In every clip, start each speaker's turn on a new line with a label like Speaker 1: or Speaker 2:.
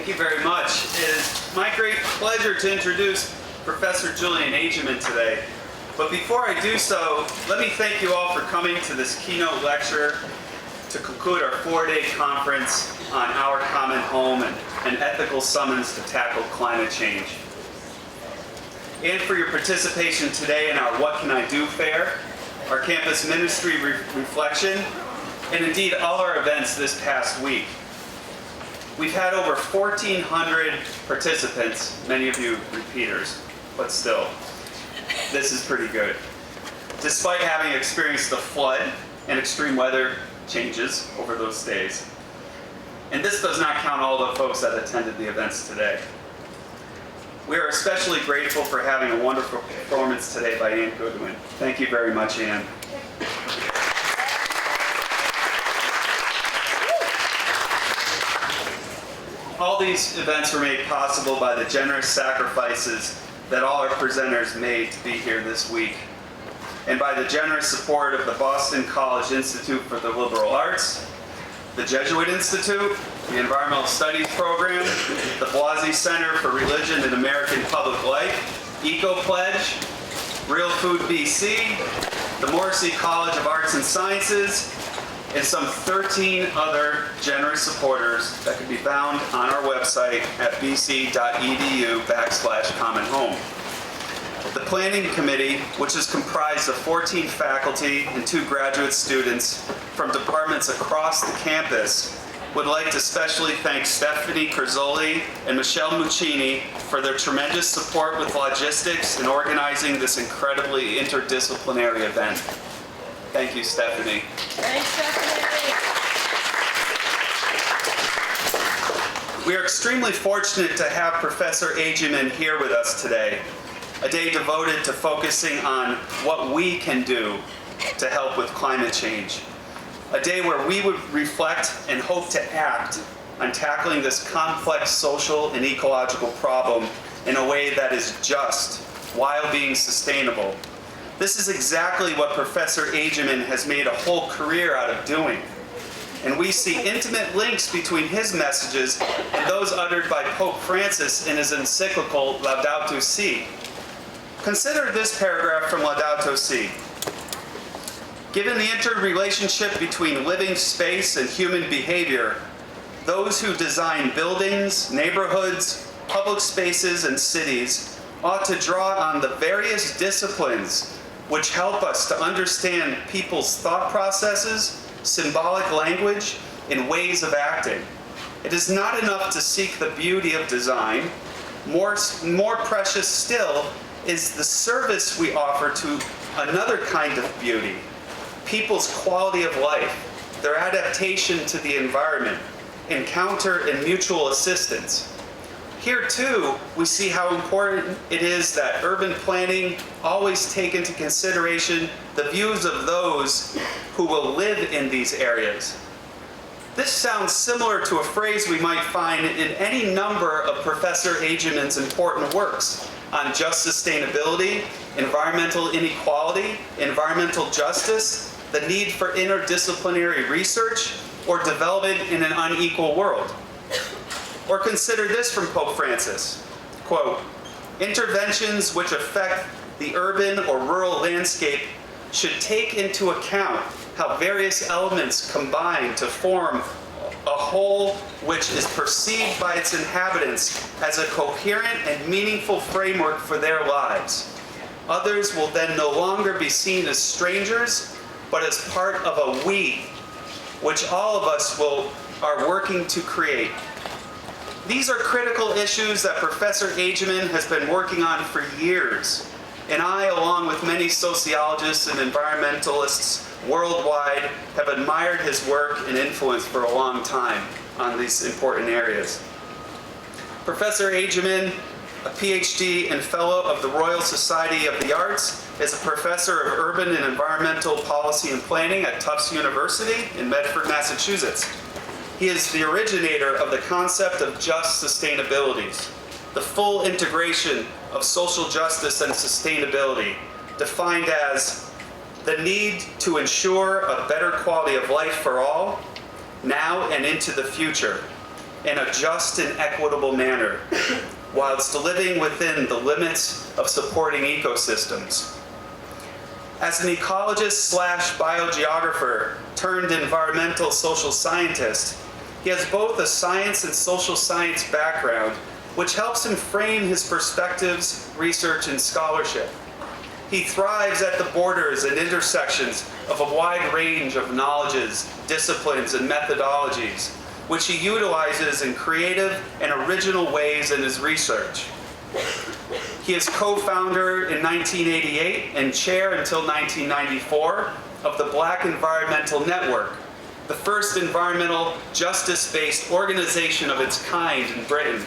Speaker 1: Thank you very much. It is my great pleasure to introduce Professor Julian Agyeman today. But before I do so, let me thank you all for coming to this keynote lecture to conclude our 4-day conference on Our Common Home and ethical summons to tackle climate change. And for your participation today in our What Can I Do Fair, our campus ministry reflection, and indeed all our events this past week. We've had over 1,400 participants, many of you repeaters, but still, this is pretty good. Despite having experienced the flood and extreme weather changes over those days. And this does not count all the folks that attended the events today. We are especially grateful for having a wonderful performance today by Ann Goodwin. Thank you very much, Ann. All these events were made possible by the generous sacrifices that all our presenters made to be here this week, and by the generous support of the Boston College Institute for the Liberal Arts, the Jesuit Institute, the Environmental Studies Program, the Blasey Center for Religion and American Public Life, Eco Pledge, Real Food BC, the Morrissey College of Arts and Sciences, and some 13 other generous supporters that can be found on our website at bc.edu/commonhome. The Planning Committee, which is comprised of 14 faculty and 2 graduate students from departments across the campus, would like to specially thank Stephanie Curzoli and Michelle Muccini for their tremendous support with logistics and organizing this incredibly interdisciplinary event. Thank you, Stephanie.
Speaker 2: Thanks, Stephanie.
Speaker 1: We are extremely fortunate to have Professor Agyeman here with us today, a day devoted to focusing on what we can do to help with climate change. A day where we would reflect and hope to act on tackling this complex social and ecological problem in a way that is just while being sustainable. This is exactly what Professor Agyeman has made a whole career out of doing. And we see intimate links between his messages and those uttered by Pope Francis in his encyclical Laudato Si. Consider this paragraph from Laudato Si. Given the interrelationship between living space and human behavior, those who design buildings, neighborhoods, public spaces, and cities ought to draw on the various disciplines which help us to understand people's thought processes, symbolic language, and ways of acting. It is not enough to seek the beauty of design. More precious still is the service we offer to another kind of beauty, people's quality of life, their adaptation to the environment, encounter and mutual assistance. Here too, we see how important it is that urban planning always take into consideration the views of those who will live in these areas. This sounds similar to a phrase we might find in any number of Professor Agyeman's important works on just sustainability, environmental inequality, environmental justice, the need for interdisciplinary research, or development in an unequal world. Or consider this from Pope Francis, quote, "Interventions which affect the urban or rural landscape should take into account how various elements combine to form a whole which is perceived by its inhabitants as a coherent and meaningful framework for their lives. Others will then no longer be seen as strangers, but as part of a we, which all of us are working to create." These are critical issues that Professor Agyeman has been working on for years, and I, along with many sociologists and environmentalists worldwide, have admired his work and influence for a long time on these important areas. Professor Agyeman, a PhD and Fellow of the Royal Society of the Arts, is a professor of urban and environmental policy and planning at Tufts University in Medford, Massachusetts. He is the originator of the concept of just sustainabilities, the full integration of social justice and sustainability, defined as the need to ensure a better quality of life for all, now and into the future, in a just and equitable manner, whilst living within the limits of supporting ecosystems. As an ecologist/biogeographer turned environmental social scientist, he has both a science and social science background, which helps him frame his perspectives, research, and scholarship. He thrives at the borders and intersections of a wide range of knowledges, disciplines, and methodologies, which he utilizes in creative and original ways in his research. He is co-founder in 1988 and chair until 1994 of the Black Environmental Network, the first environmental justice-based organization of its kind in Britain.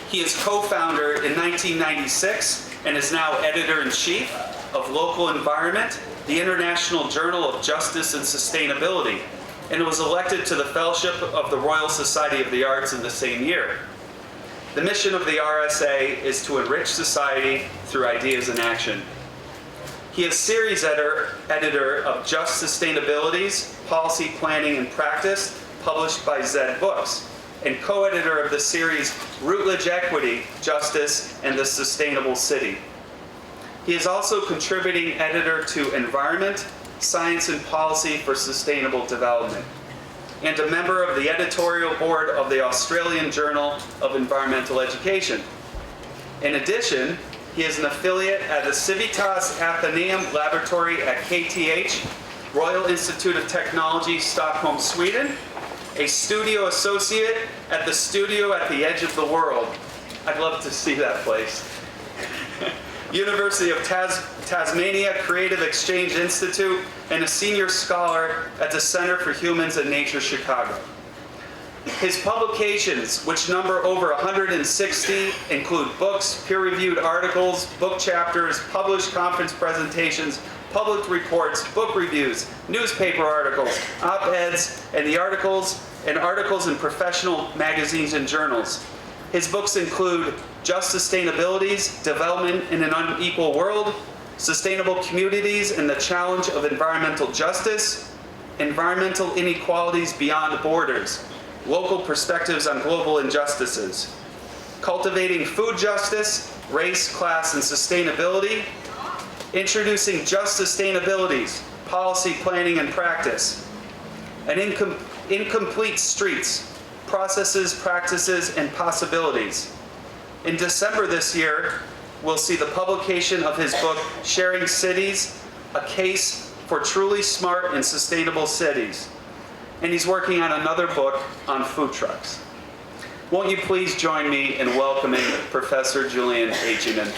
Speaker 1: He is co-founder in 1996 and is now editor-in-chief of Local Environment, the International Journal of Justice and Sustainability, and was elected to the Fellowship of the Royal Society of the Arts in the same year. The mission of the RSA is to enrich society through ideas and action. He is series editor of Just Sustainabilities, Policy Planning and Practice, published by Zed Books, and co-editor of the series Routledge Equity, Justice, and the Sustainable City. He is also contributing editor to Environment, Science and Policy for Sustainable Development, and a member of the editorial board of the Australian Journal of Environmental Education. In addition, he is an affiliate at the Civitas Atheneum Laboratory at KTH, Royal Institute of Technology, Stockholm, Sweden, a studio associate at the Studio at the Edge of the World. I'd love to see that place. University of Tasmania Creative Exchange Institute, and a senior scholar at the Center for Humans and Nature, Chicago. His publications, which number over 160, include books, peer-reviewed articles, book chapters, published conference presentations, public reports, book reviews, newspaper articles, op-eds, and articles in professional magazines and journals. His books include Just Sustainabilities, Development in an Unequal World, Sustainable Communities and the Challenge of Environmental Justice, Environmental Inequalities Beyond Borders, Local Perspectives on Global Injustices, Cultivating Food Justice, Race, Class, and Sustainability, Introducing Just Sustainabilities, Policy Planning and Practice, and Incomplete Streets, Processes, Practices, and Possibilities. In December this year, we'll see the publication of his book, Sharing Cities, A Case for Truly Smart and Sustainable Cities. And he's working on another book on food trucks. Won't you please join me in welcoming Professor Julian Agyeman.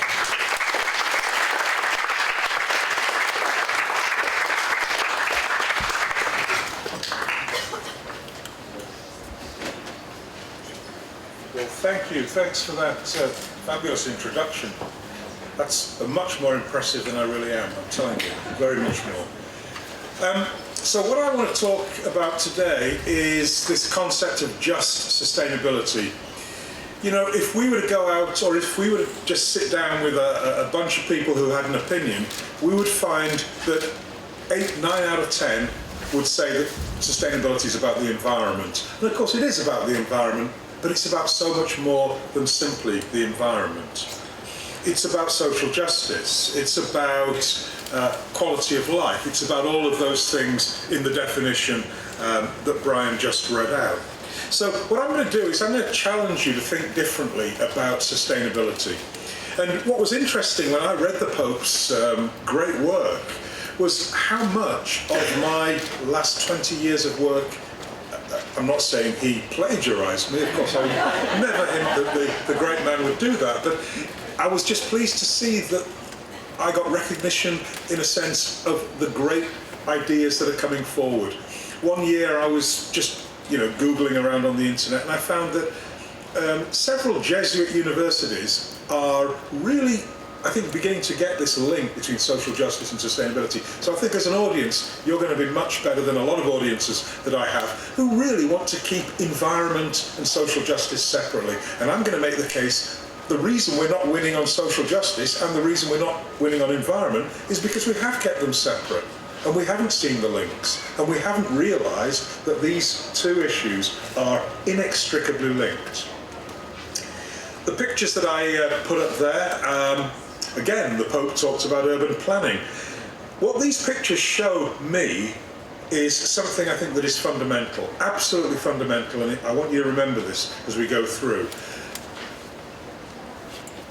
Speaker 2: Well, thank you. Thanks for that fabulous introduction. That's much more impressive than I really am, I'm telling you, very much more. So what I want to talk about today is this concept of just sustainability. You know, if we were to go out, or if we were to just sit down with a bunch of people who had an opinion, we would find that 9 out of 10 would say that sustainability is about the environment. And of course it is about the environment, but it's about so much more than simply the environment. It's about social justice, it's about quality of life, it's about all of those things in the definition that Brian just read out. So what I'm going to do is I'm going to challenge you to think differently about sustainability. And what was interesting when I read the Pope's great work was how much of my last 20 years of work, I'm not saying he plagiarized me, of course I would never hint that the great man would do that, but I was just pleased to see that I got recognition, in a sense, of the great ideas that are coming forward. One year I was just, Googling around on the internet, and I found that several Jesuit universities are really, I think, beginning to get this link between social justice and sustainability. So I think as an audience, you're going to be much better than a lot of audiences that I have who really want to keep environment and social justice separately. And I'm going to make the case the reason we're not winning on social justice and the reason we're not winning on environment is because we have kept them separate. and we haven't seen the links, and we haven't realised that these two issues are inextricably linked. The pictures that I put up there, again, the Pope talked about urban planning. What these pictures show me is something I think that is fundamental, absolutely fundamental, and I want you to remember this as we go through.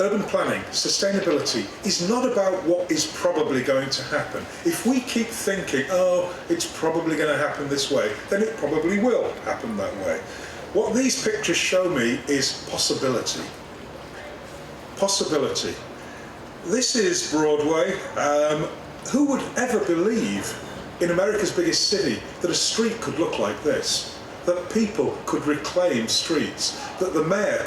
Speaker 2: Urban planning, sustainability, is not about what is probably going to happen. If we keep thinking, oh, it's probably going to happen this way, then it probably will happen that way. What these pictures show me is possibility. Possibility. This is Broadway. Who would ever believe in America's biggest city that a street could look like this? That people could reclaim streets, that the mayor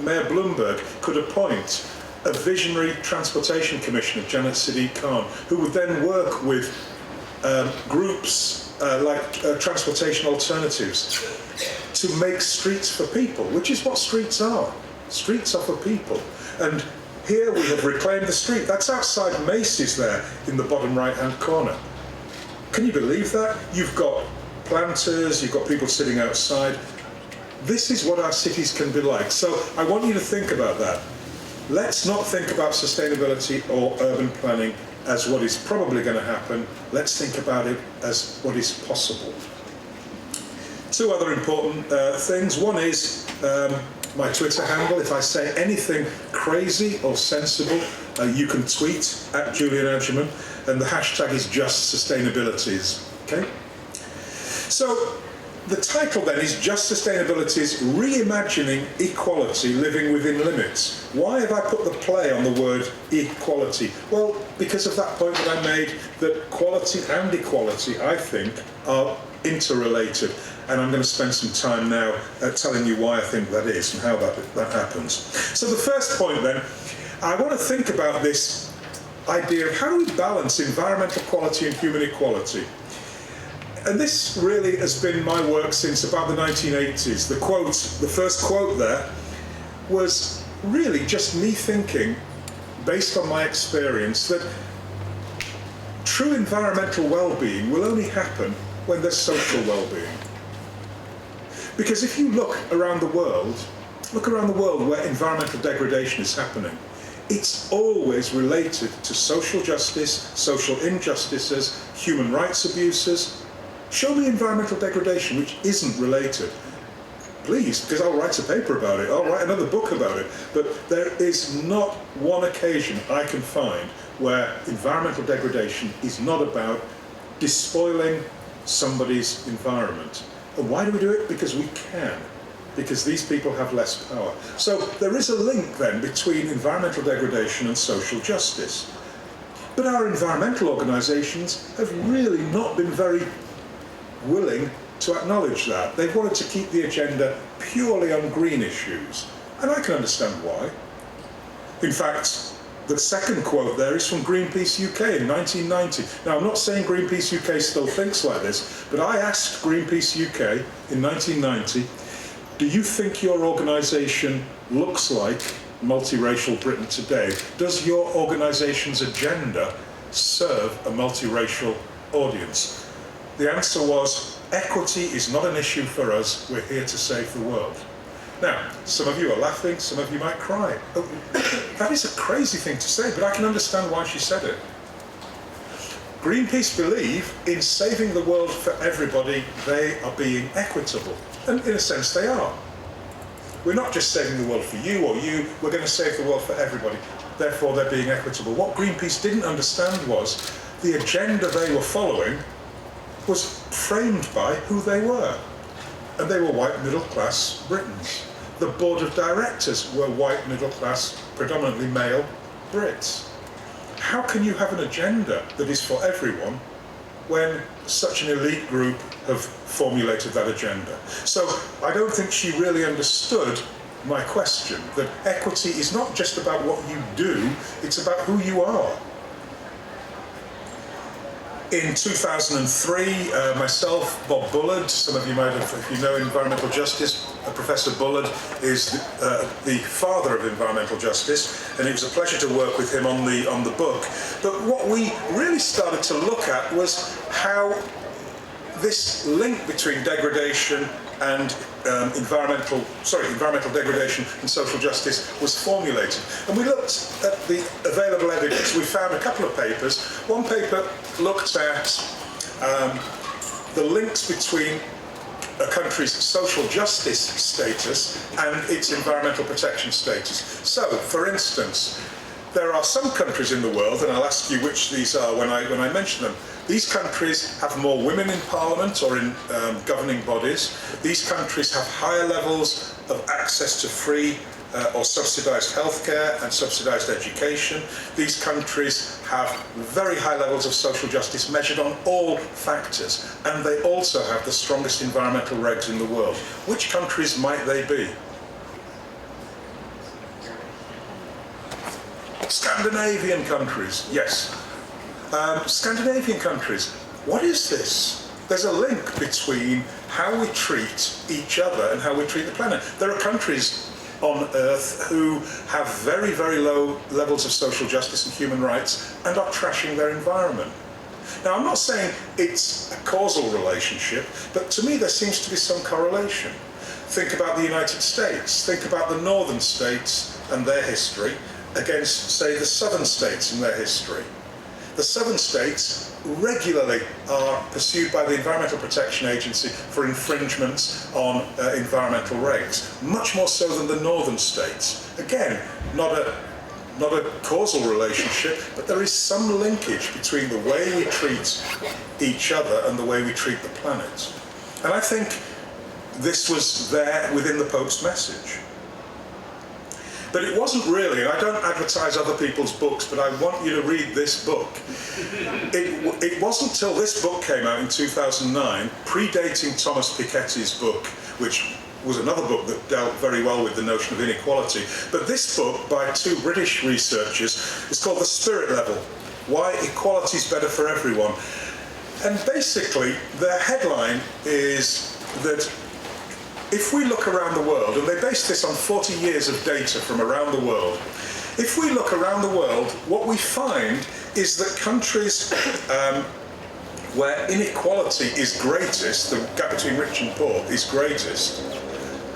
Speaker 2: Mayor Bloomberg could appoint a visionary transportation commissioner, Janet Siddiq-Khan, who would then work with groups like Transportation Alternatives to make streets for people, which is what streets are. Streets are for people. And here we have reclaimed the street. That's outside Macy's there in the bottom right-hand corner. Can you believe that? You've got planters, you've got people sitting outside. This is what our cities can be like. So I want you to think about that. Let's not think about sustainability or urban planning as what is probably going to happen. Let's think about it as what is possible. Two other important things. One is my Twitter handle. If I say anything crazy or sensible, you can tweet at Julian Agyeman, and the hashtag is Just Sustainabilities. Okay? So the title then is Just Sustainabilities, Reimagining Equality, Living Within Limits. Why have I put the play on the word equality? Well, because of that point that I made, that quality and equality, I think, are interrelated. And I'm going to spend some time now telling you why I think that is and how that happens. So the first point then, I want to think about this idea of how do we balance environmental quality and human equality. And this really has been my work since about the 1980s. The first quote there was really just me thinking, based on my experience, that true environmental well-being will only happen when there's social well-being. Because if you look around the world where environmental degradation is happening, it's always related to social justice, social injustices, human rights abuses. Show me environmental degradation which isn't related. Please, because I'll write a paper about it, I'll write another book about it. But there is not one occasion I can find where environmental degradation is not about despoiling somebody's environment. And why do we do it? Because we can. Because these people have less power. So there is a link then between environmental degradation and social justice. But our environmental organisations have really not been very willing to acknowledge that. They've wanted to keep the agenda purely on green issues. And I can understand why. In fact, the second quote there is from Greenpeace UK in 1990. Now, I'm not saying Greenpeace UK still thinks like this, but I asked Greenpeace UK in 1990, do you think your organisation looks like multiracial Britain today? Does your organisation's agenda serve a multiracial audience? The answer was, equity is not an issue for us, we're here to save the world. Now, some of you are laughing, some of you might cry. Oh, that is a crazy thing to say, but I can understand why she said it. Greenpeace believe in saving the world for everybody, they are being equitable. And in a sense they are. We're not just saving the world for you or you, we're going to save the world for everybody. Therefore they're being equitable. What Greenpeace didn't understand was the agenda they were following was framed by who they were. And they were white middle class Britons. The board of directors were white middle class, predominantly male Brits. How can you have an agenda that is for everyone when such an elite group have formulated that agenda? So I don't think she really understood my question, that equity is not just about what you do, it's about who you are. In 2003, myself, Bob Bullard, some of you might have, if you know environmental justice, Professor Bullard is the father of environmental justice, and it was a pleasure to work with him on the book. But what we really started to look at was how this link between degradation and environmental degradation and social justice was formulated. And we looked at the available evidence. We found a couple of papers. One paper looked at the links between a country's social justice status and its environmental protection status. So, for instance, there are some countries in the world, and I'll ask you which these are when I mention them. These countries have more women in parliament or in governing bodies. These countries have higher levels of access to free or subsidised healthcare and subsidised education. These countries have very high levels of social justice measured on all factors, and they also have the strongest environmental regs in the world. Which countries might they be? Scandinavian countries, yes. Scandinavian countries, what is this? There's a link between how we treat each other and how we treat the planet. There are countries on Earth who have very, very low levels of social justice and human rights and are trashing their environment. Now, I'm not saying it's a causal relationship, but to me there seems to be some correlation. Think about the United States, think about the northern states and their history against, say, the southern states and their history. The southern states regularly are pursued by the Environmental Protection Agency for infringements on environmental regs, much more so than the northern states. Again, not a causal relationship, but there is some linkage between the way we treat each other and the way we treat the planet. And I think this was there within the Pope's message. But it wasn't really, and I don't advertise other people's books, but I want you to read this book. It wasn't till this book came out in 2009, predating Thomas Piketty's book, which was another book that dealt very well with the notion of inequality. But this book, by two British researchers, is called The Spirit Level: Why Equality is Better for Everyone. And basically, their headline is that if we look around the world, and they base this on 40 years of data from around the world, if we look around the world, what we find is that countries where inequality is greatest, the gap between rich and poor is greatest,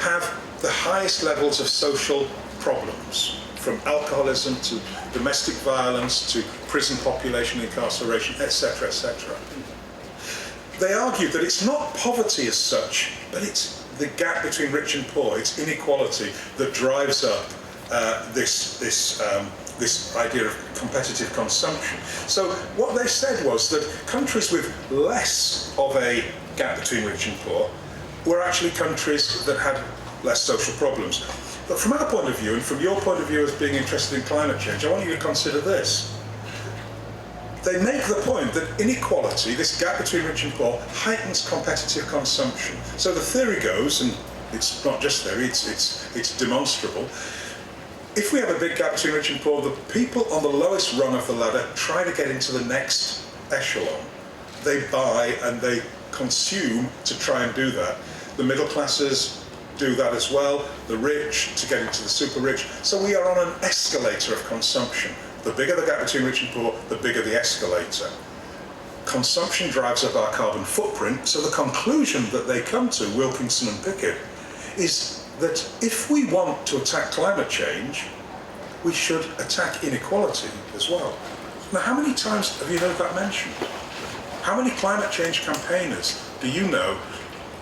Speaker 2: have the highest levels of social problems, from alcoholism to domestic violence to prison population incarceration, etc., etc. They argue that it's not poverty as such, but it's the gap between rich and poor, it's inequality that drives up this idea of competitive consumption. So what they said was that countries with less of a gap between rich and poor were actually countries that had less social problems. But from our point of view, and from your point of view as being interested in climate change, I want you to consider this. They make the point that inequality, this gap between rich and poor, heightens competitive consumption. So the theory goes, and it's not just theory, it's demonstrable. If we have a big gap between rich and poor, the people on the lowest rung of the ladder try to get into the next echelon. They buy and they consume to try and do that. The middle classes do that as well, the rich to get into the super rich. So we are on an escalator of consumption. The bigger the gap between rich and poor, the bigger the escalator. Consumption drives up our carbon footprint, so the conclusion that they come to, Wilkinson and Pickett, is that if we want to attack climate change, we should attack inequality as well. Now, how many times have you heard that mentioned? How many climate change campaigners do you know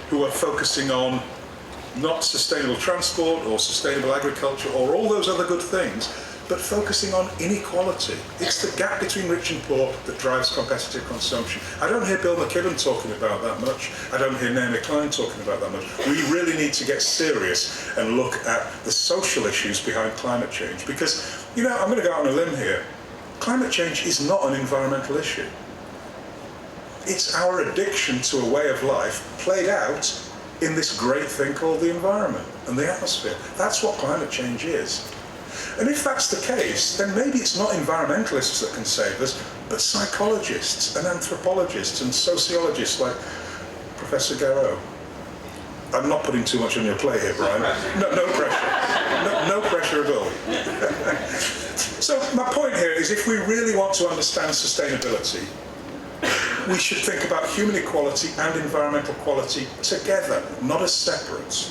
Speaker 2: who are focusing on not sustainable transport or sustainable agriculture or all those other good things, but focusing on inequality? It's the gap between rich and poor that drives competitive consumption. I don't hear Bill McKibben talking about that much. I don't hear Naomi Klein talking about that much. We really need to get serious and look at the social issues behind climate change. Because, you know, I'm going to go out on a limb here. Climate change is not an environmental issue. It's our addiction to a way of life played out in this great thing called the environment and the atmosphere. That's what climate change is. And if that's the case, then maybe it's not environmentalists that can save us, but psychologists and anthropologists and sociologists like Professor Garreau. I'm not putting too much on your plate here, Brian. No pressure. No pressure at all. So my point here is, if we really want to understand sustainability, we should think about human equality and environmental quality together, not as separate.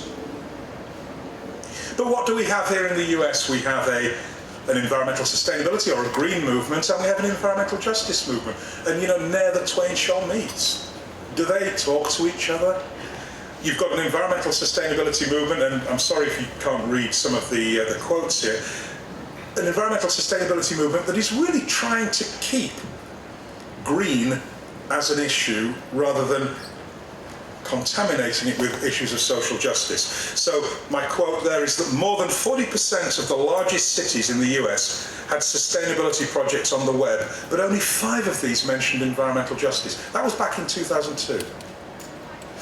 Speaker 2: But what do we have here in the US? We have an environmental sustainability or a green movement, and we have an environmental justice movement. And ne'er the twain shall meet. Do they talk to each other? You've got an environmental sustainability movement, and I'm sorry if you can't read some of the quotes here, an environmental sustainability movement that is really trying to keep green as an issue rather than contaminating it with issues of social justice. So my quote there is that more than 40% of the largest cities in the US had sustainability projects on the web, but only 5 of these mentioned environmental justice. That was back in 2002.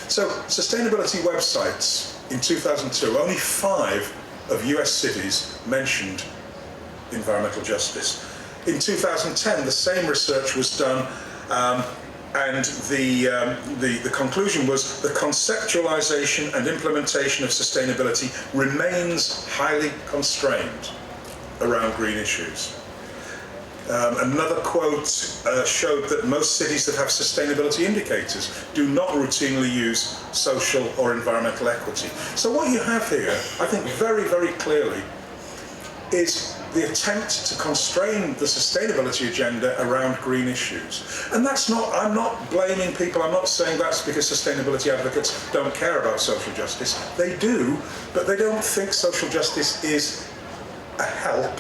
Speaker 2: So sustainability websites in 2002, only 5 of US cities mentioned environmental justice. In 2010, the same research was done, and the conclusion was the conceptualization and implementation of sustainability remains highly constrained around green issues. Another quote showed that most cities that have sustainability indicators do not routinely use social or environmental equity. So what you have here, I think very, very clearly, is the attempt to constrain the sustainability agenda around green issues. And I'm not blaming people, I'm not saying that's because sustainability advocates don't care about social justice. They do, but they don't think social justice is a help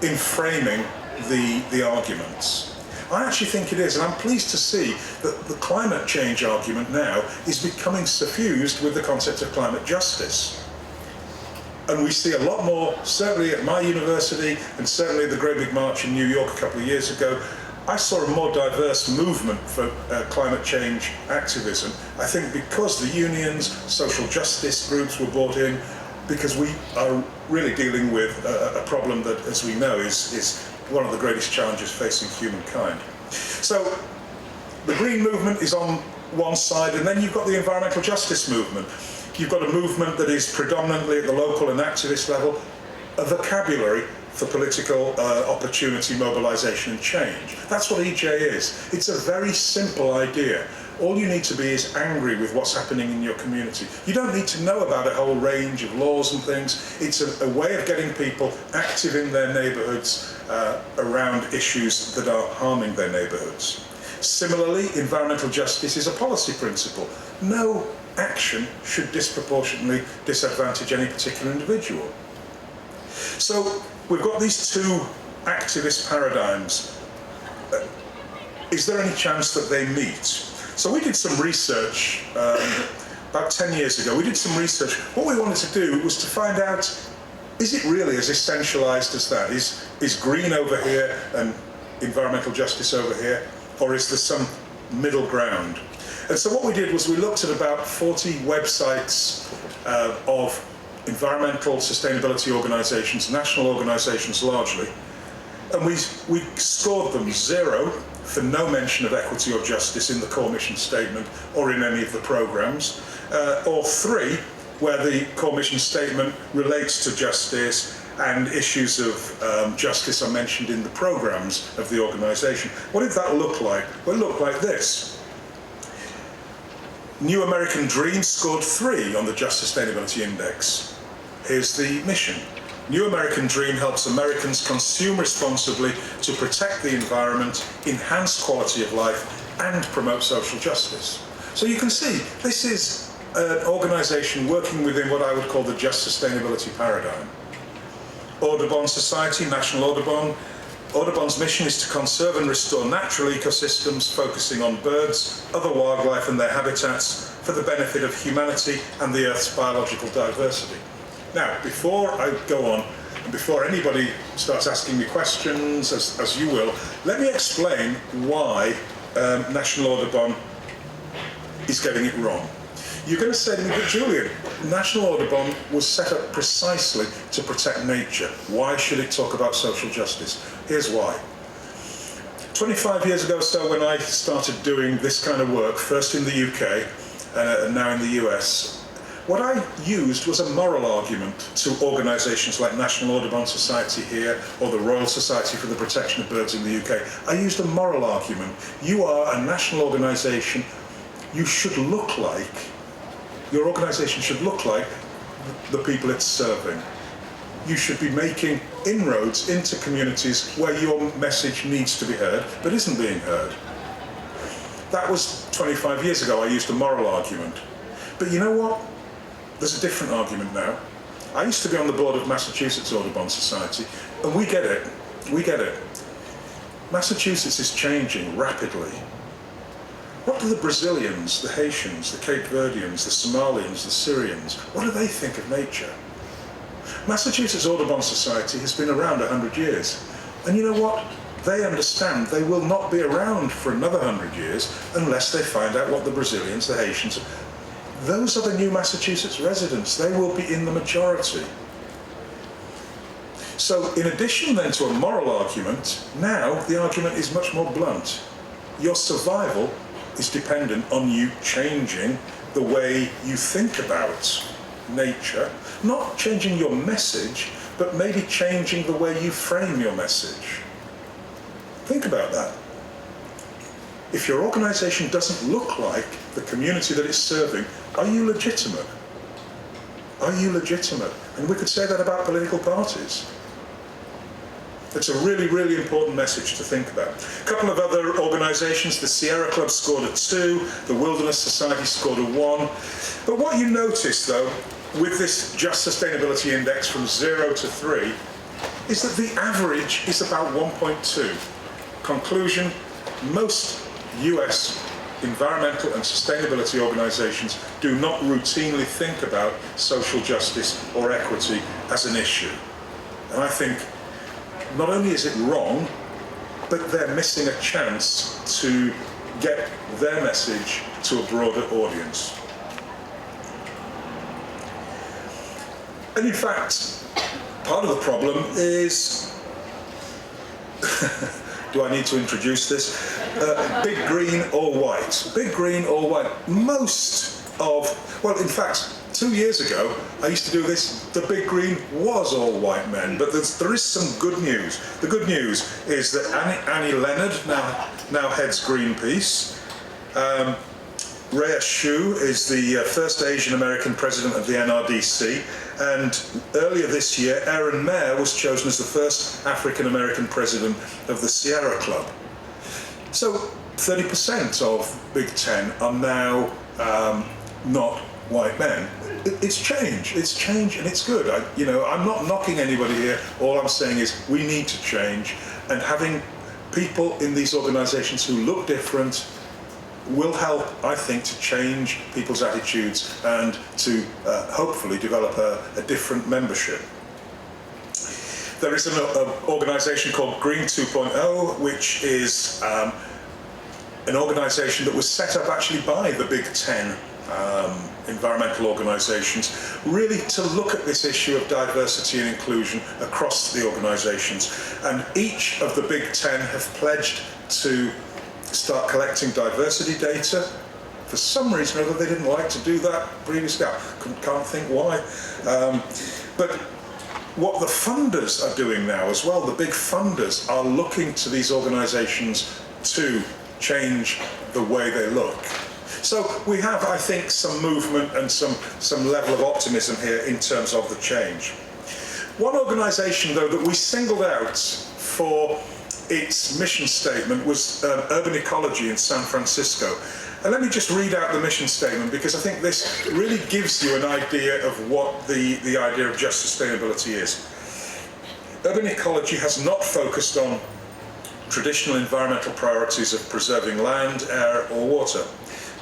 Speaker 2: in framing the arguments. I actually think it is, and I'm pleased to see that the climate change argument now is becoming suffused with the concept of climate justice. And we see a lot more, certainly at my university, and certainly the Great Big March in New York a couple of years ago, I saw a more diverse movement for climate change activism. I think because the unions, social justice groups were brought in, because we are really dealing with a problem that, as we know, is one of the greatest challenges facing humankind. So the green movement is on one side, and then you've got the environmental justice movement. You've got a movement that is predominantly at the local and activist level, a vocabulary for political opportunity, mobilization and change. That's what EJ is. It's a very simple idea. All you need to be is angry with what's happening in your community. You don't need to know about a whole range of laws and things. It's a way of getting people active in their neighborhoods around issues that are harming their neighborhoods. Similarly, environmental justice is a policy principle. No action should disproportionately disadvantage any particular individual. So we've got these two activist paradigms. Is there any chance that they meet? So we did some research about 10 years ago. We did some research. What we wanted to do was to find out, is it really as essentialized as that? Is green over here and environmental justice over here? Or is there some middle ground? And so what we did was we looked at about 40 websites of environmental sustainability organizations, national organizations largely, and we scored them 0 for no mention of equity or justice in the core mission statement or in any of the programs, or 3 where the core mission statement relates to justice and issues of justice are mentioned in the programs of the organization. What did that look like? Well, it looked like this. New American Dream scored 3 on the Just Sustainability Index. Here's the mission. New American Dream helps Americans consume responsibly to protect the environment, enhance quality of life, and promote social justice. So you can see, this is an organization working within what I would call the Just Sustainability paradigm. Audubon Society, National Audubon. Audubon's mission is to conserve and restore natural ecosystems, focusing on birds, other wildlife and their habitats for the benefit of humanity and the Earth's biological diversity. Now, before I go on, and before anybody starts asking me questions, as you will, let me explain why National Audubon is getting it wrong. You're going to say to me, but Julian, National Audubon was set up precisely to protect nature. Why should it talk about social justice? Here's why. 25 years ago or so, when I started doing this kind of work, first in the UK and now in the US, What I used was a moral argument to organisations like National Audubon Society here or the Royal Society for the Protection of Birds in the UK. I used a moral argument. You are a national organisation. You should look like, your organisation should look like the people it's serving. You should be making inroads into communities where your message needs to be heard but isn't being heard. That was 25 years ago. I used a moral argument. But you know what? There's a different argument now. I used to be on the board of Massachusetts Audubon Society, and we get it. We get it. Massachusetts is changing rapidly. What do the Brazilians, the Haitians, the Cape Verdeans, the Somalians, the Syrians, what do they think of nature? Massachusetts Audubon Society has been around 100 years. And you know what? They understand they will not be around for another 100 years unless they find out what the Brazilians, the Haitians, those are the new Massachusetts residents. They will be in the majority. So in addition then to a moral argument, now the argument is much more blunt. Your survival is dependent on you changing the way you think about nature, not changing your message, but maybe changing the way you frame your message. Think about that. If your organisation doesn't look like the community that it's serving, are you legitimate? Are you legitimate? And we could say that about political parties. It's a really, really important message to think about. A couple of other organisations, the Sierra Club scored a 2, the Wilderness Society scored a 1. But what you notice, though, with this Just Sustainability Index from 0 to 3, is that the average is about 1.2. Conclusion, most US environmental and sustainability organisations do not routinely think about social justice or equity as an issue. And I think not only is it wrong, but they're missing a chance to get their message to a broader audience. And in fact, part of the problem is do I need to introduce this? Big green or white. Big green or white. Most of, well, in fact, 2 years ago, I used to do this. The big green was all white men, but there is some good news. The good news is that Annie Leonard now heads Greenpeace. Rhea Hsu is the first Asian American president of the NRDC, and earlier this year, Erin Mayer was chosen as the first African American president of the Sierra Club. So 30% of Big Ten are now not white men. It's change, and it's good. I'm not knocking anybody here. All I'm saying is we need to change, and having people in these organizations who look different will help, I think, to change people's attitudes and to hopefully develop a different membership. There is an organisation called Green 2.0, which is an organisation that was set up actually by the Big Ten environmental organisations, really to look at this issue of diversity and inclusion across the organisations. And each of the Big Ten have pledged to start collecting diversity data. For some reason or other, they didn't like to do that previously. I can't think why. But what the funders are doing now as well, the big funders are looking to these organisations to change the way they look. So we have, I think, some movement and some level of optimism here in terms of the change. One organisation, though, that we singled out for its mission statement was urban ecology in San Francisco. And let me just read out the mission statement, because I think this really gives you an idea of what the idea of just sustainability is. Urban ecology has not focused on traditional environmental priorities of preserving land, air or water.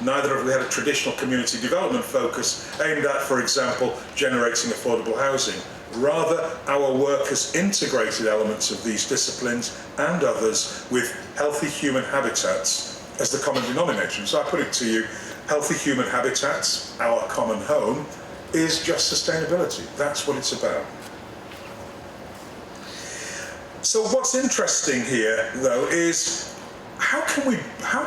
Speaker 2: Neither have we had a traditional community development focus aimed at, for example, generating affordable housing. Rather, our work has integrated elements of these disciplines and others with healthy human habitats as the common denominator. So I put it to you, healthy human habitats, our common home, is just sustainability. That's what it's about. So what's interesting here, though, is how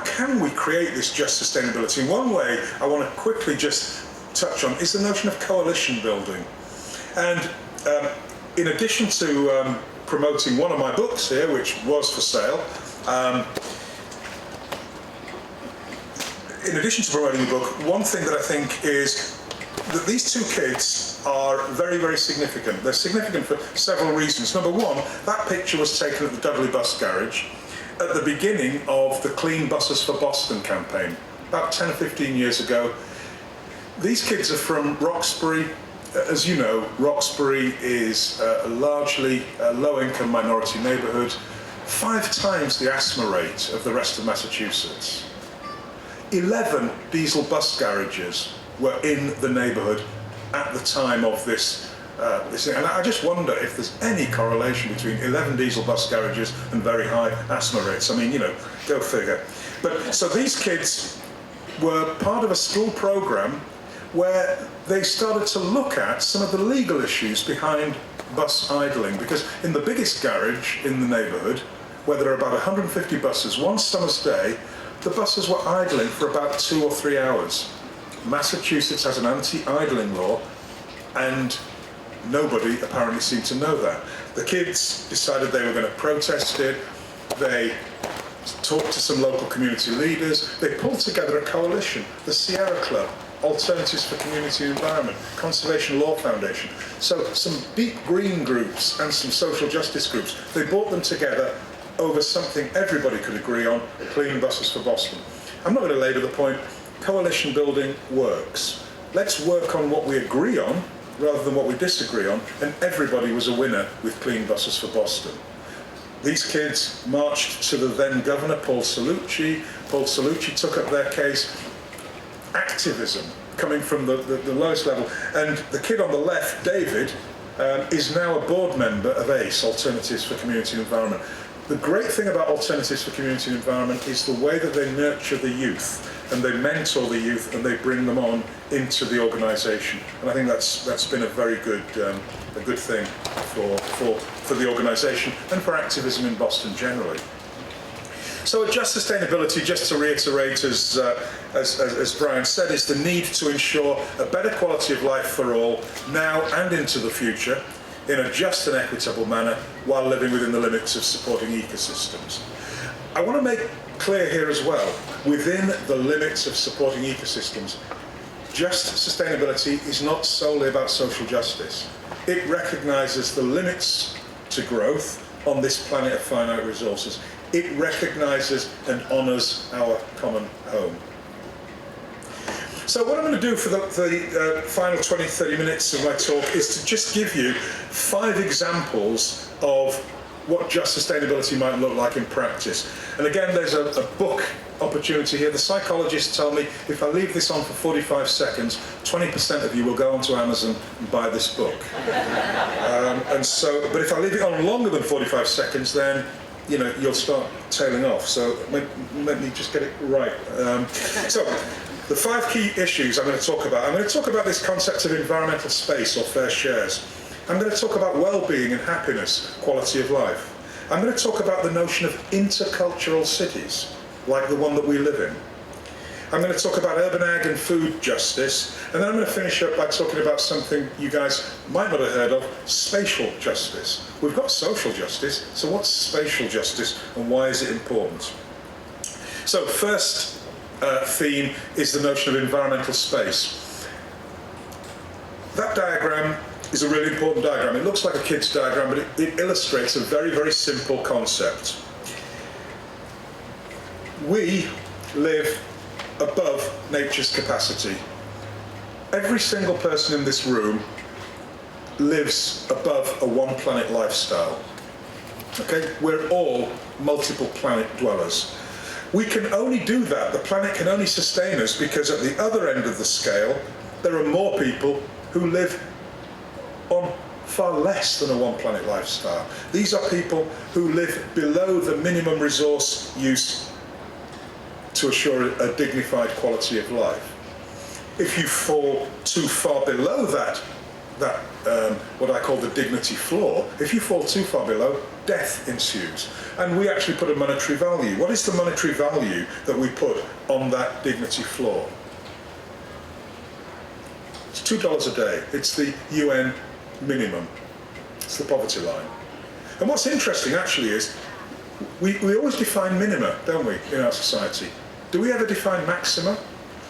Speaker 2: can we create this just sustainability? In one way, I want to quickly just touch on is the notion of coalition building. And in addition to promoting one of my books here, which was for sale, in addition to promoting the book, one thing that I think is that these two kids are very, very significant. They're significant for several reasons. Number one, that picture was taken at the Dudley Bus Garage at the beginning of the Clean Buses for Boston campaign, about 10 or 15 years ago. These kids are from Roxbury. As you know, Roxbury is a largely low-income minority neighbourhood, 5 times the asthma rate of the rest of Massachusetts. 11 diesel bus garages were in the neighbourhood at the time of this thing. And I just wonder if there's any correlation between 11 diesel bus garages and very high asthma rates. I mean, you know, go figure. But so these kids were part of a school programme where they started to look at some of the legal issues behind bus idling, because in the biggest garage in the neighbourhood, where there are about 150 buses, one summer's day, the buses were idling for about 2 or 3 hours. Massachusetts has an anti-idling law, and nobody apparently seemed to know that. The kids decided they were going to protest it. They talked to some local community leaders. They pulled together a coalition, the Sierra Club, Alternatives for Community and Environment, Conservation Law Foundation. So some deep green groups and some social justice groups, they brought them together over something everybody could agree on, clean buses for Boston. I'm not going to labour the point. Coalition building works. Let's work on what we agree on rather than what we disagree on, and everybody was a winner with clean buses for Boston. These kids marched to the then Governor, Paul Cellucci. Paul Cellucci took up their case. Activism coming from the lowest level. And the kid on the left, David, is now a board member of ACE, Alternatives for Community and Environment. The great thing about Alternatives for Community and Environment is the way that they nurture the youth, and they mentor the youth, and they bring them on into the organisation. And I think that's been a very good thing for the organisation and for activism in Boston generally. So at Just Sustainability, just to reiterate, as Brian said, is the need to ensure a better quality of life for all, now and into the future, in a just and equitable manner, while living within the limits of supporting ecosystems. I want to make clear here as well, within the limits of supporting ecosystems, just sustainability is not solely about social justice. It recognises the limits to growth on this planet of finite resources. It recognises and honours our common home. So what I'm going to do for the final 20-30 minutes of my talk is to just give you 5 examples of what just sustainability might look like in practice. And again, there's a book opportunity here. The psychologists tell me if I leave this on for 45 seconds, 20% of you will go onto Amazon and buy this book. But if I leave it on longer than 45 seconds, then you'll start tailing off. So let me just get it right. So the 5 key issues I'm going to talk about. I'm going to talk about this concept of environmental space or fair shares. I'm going to talk about well-being and happiness, quality of life. I'm going to talk about the notion of intercultural cities, like the one that we live in. I'm going to talk about urban ag and food justice, and then I'm going to finish up by talking about something you guys might not have heard of, spatial justice. We've got social justice, so what's spatial justice and why is it important? So first theme is the notion of environmental space. That diagram is a really important diagram. It looks like a kid's diagram, but it illustrates a very, very simple concept. We live above nature's capacity. Every single person in this room lives above a one-planet lifestyle. Okay? We're all multiple planet dwellers. We can only do that, the planet can only sustain us because at the other end of the scale, there are more people who live on far less than a one-planet lifestyle. These are people who live below the minimum resource use to assure a dignified quality of life. If you fall too far below that what I call the dignity floor, if you fall too far below, death ensues. And we actually put a monetary value. What is the monetary value that we put on that dignity floor? $2 a day. It's the UN minimum. It's the poverty line. And what's interesting actually is we always define minima, don't we, in our society? Do we ever define maxima?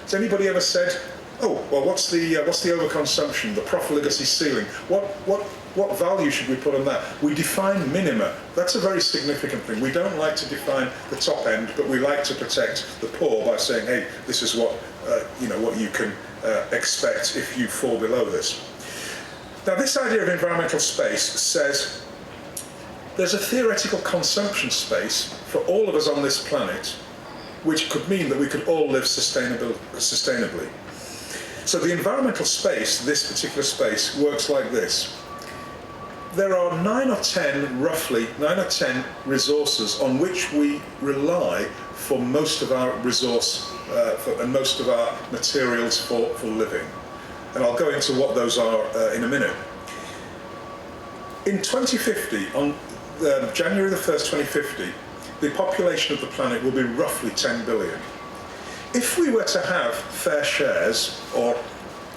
Speaker 2: Has anybody ever said, oh, well, what's the overconsumption, the profligacy ceiling? What value should we put on that? We define minima. That's a very significant thing. We don't like to define the top end, but we like to protect the poor by saying, hey, this is what what you can expect if you fall below this. Now, this idea of environmental space says there's a theoretical consumption space for all of us on this planet, which could mean that we could all live sustainably. So the environmental space, this particular space, works like this. There are roughly 9 or 10 resources on which we rely for most of our resource and most of our materials for living. And I'll go into what those are in a minute. In 2050, on January the 1st, 2050, the population of the planet will be roughly 10 billion. If we were to have fair shares, or